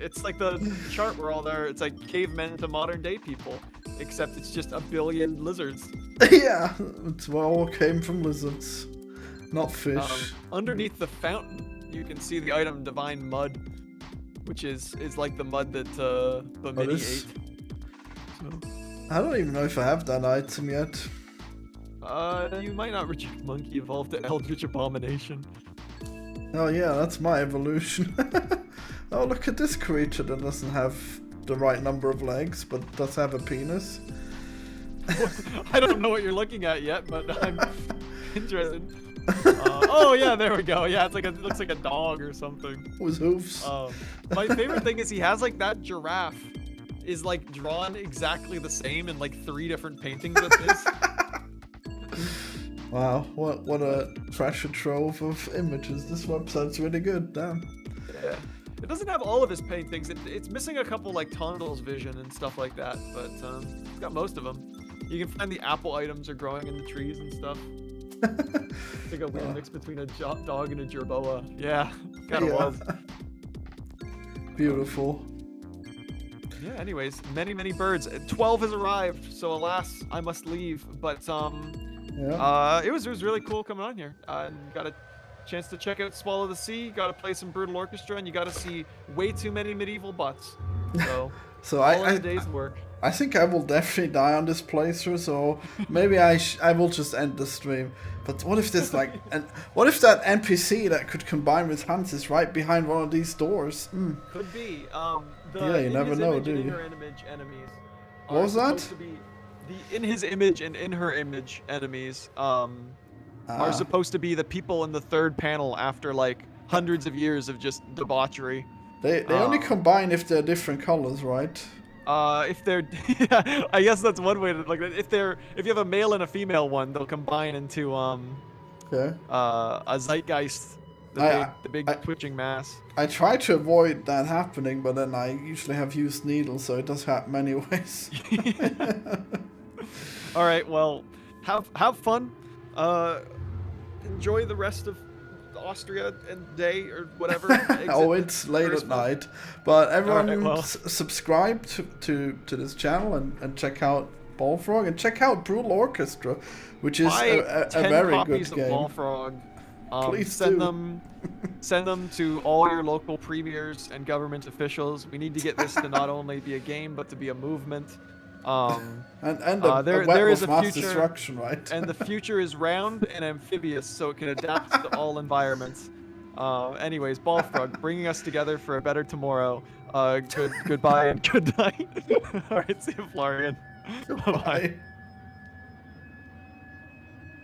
Speaker 2: chart where all there. It's like cavemen to modern day people, except it's just a billion lizards.
Speaker 1: Yeah, it's all came from lizards, not fish.
Speaker 2: Underneath the fountain, you can see the item Divine Mud, which is like the mud that Bamini ate. So.
Speaker 1: I don't even know if I have that item yet.
Speaker 2: You might not reject Monkey Evolved to Eldritch Abomination.
Speaker 1: Oh yeah, that's my evolution. Oh, look at this creature that doesn't have the right number of legs, but does have a penis.
Speaker 2: I don't know what you're looking at yet, but I'm interested. Oh yeah, there we go. Yeah, it looks like a dog or something.
Speaker 1: With hoofs.
Speaker 2: My favorite thing is he has like that giraffe is like drawn exactly the same in like 3 different paintings of his.
Speaker 1: Wow, what a treasure trove of images. This website's really good, damn.
Speaker 2: Yeah. It doesn't have all of his paintings. It's missing a couple like Tondal's vision and stuff like that, but it's got most of them. You can find the apple items are growing in the trees and stuff. It's like a weird mix between a dog and a jerboa. Yeah, kind of was.
Speaker 1: Beautiful.
Speaker 2: Yeah, anyways, many birds. 12 has arrived, so alas, I must leave. But it was really cool coming on here. And got a chance to check out Swallow the Sea, got to play some Brutal Orchestra, and you got to see way too many medieval butts. So,
Speaker 1: so
Speaker 2: all in a day's work.
Speaker 1: I think I will definitely die on this playthrough, so maybe I will just end the stream. But what if this what if that NPC that could combine with Hans is right behind one of these doors?
Speaker 2: Could be.
Speaker 1: You never know, do you?
Speaker 2: Enemies
Speaker 1: What was that?
Speaker 2: The in his image and in her image enemies are supposed to be the people in the 3rd panel after like hundreds of years of just debauchery.
Speaker 1: They only combine if they're different colors, right?
Speaker 2: If they're, I guess that's one way to like. If you have a male and a female one, they'll combine into a zeitgeist, the big twitching mass.
Speaker 1: I try to avoid that happening, but then I usually have used needles, so it does happen anyways.
Speaker 2: All right, well, have fun. Enjoy the rest of Austria and day or whatever.
Speaker 1: Oh, it's late at night, but everyone subscribe to this channel and check out Bullfrog and check out Brutal Orchestra, which is a very good game.
Speaker 2: Bullfrog.
Speaker 1: Please
Speaker 2: send them to all your local premiers and government officials. We need to get this to not only be a game but to be a movement. There is a
Speaker 1: mass
Speaker 2: future,
Speaker 1: destruction, right?
Speaker 2: and the future is round and amphibious, so it can adapt to all environments. Anyways, Bullfrog, bringing us together for a better tomorrow. Goodbye and good night. All right, see you, Florian.
Speaker 1: Bye.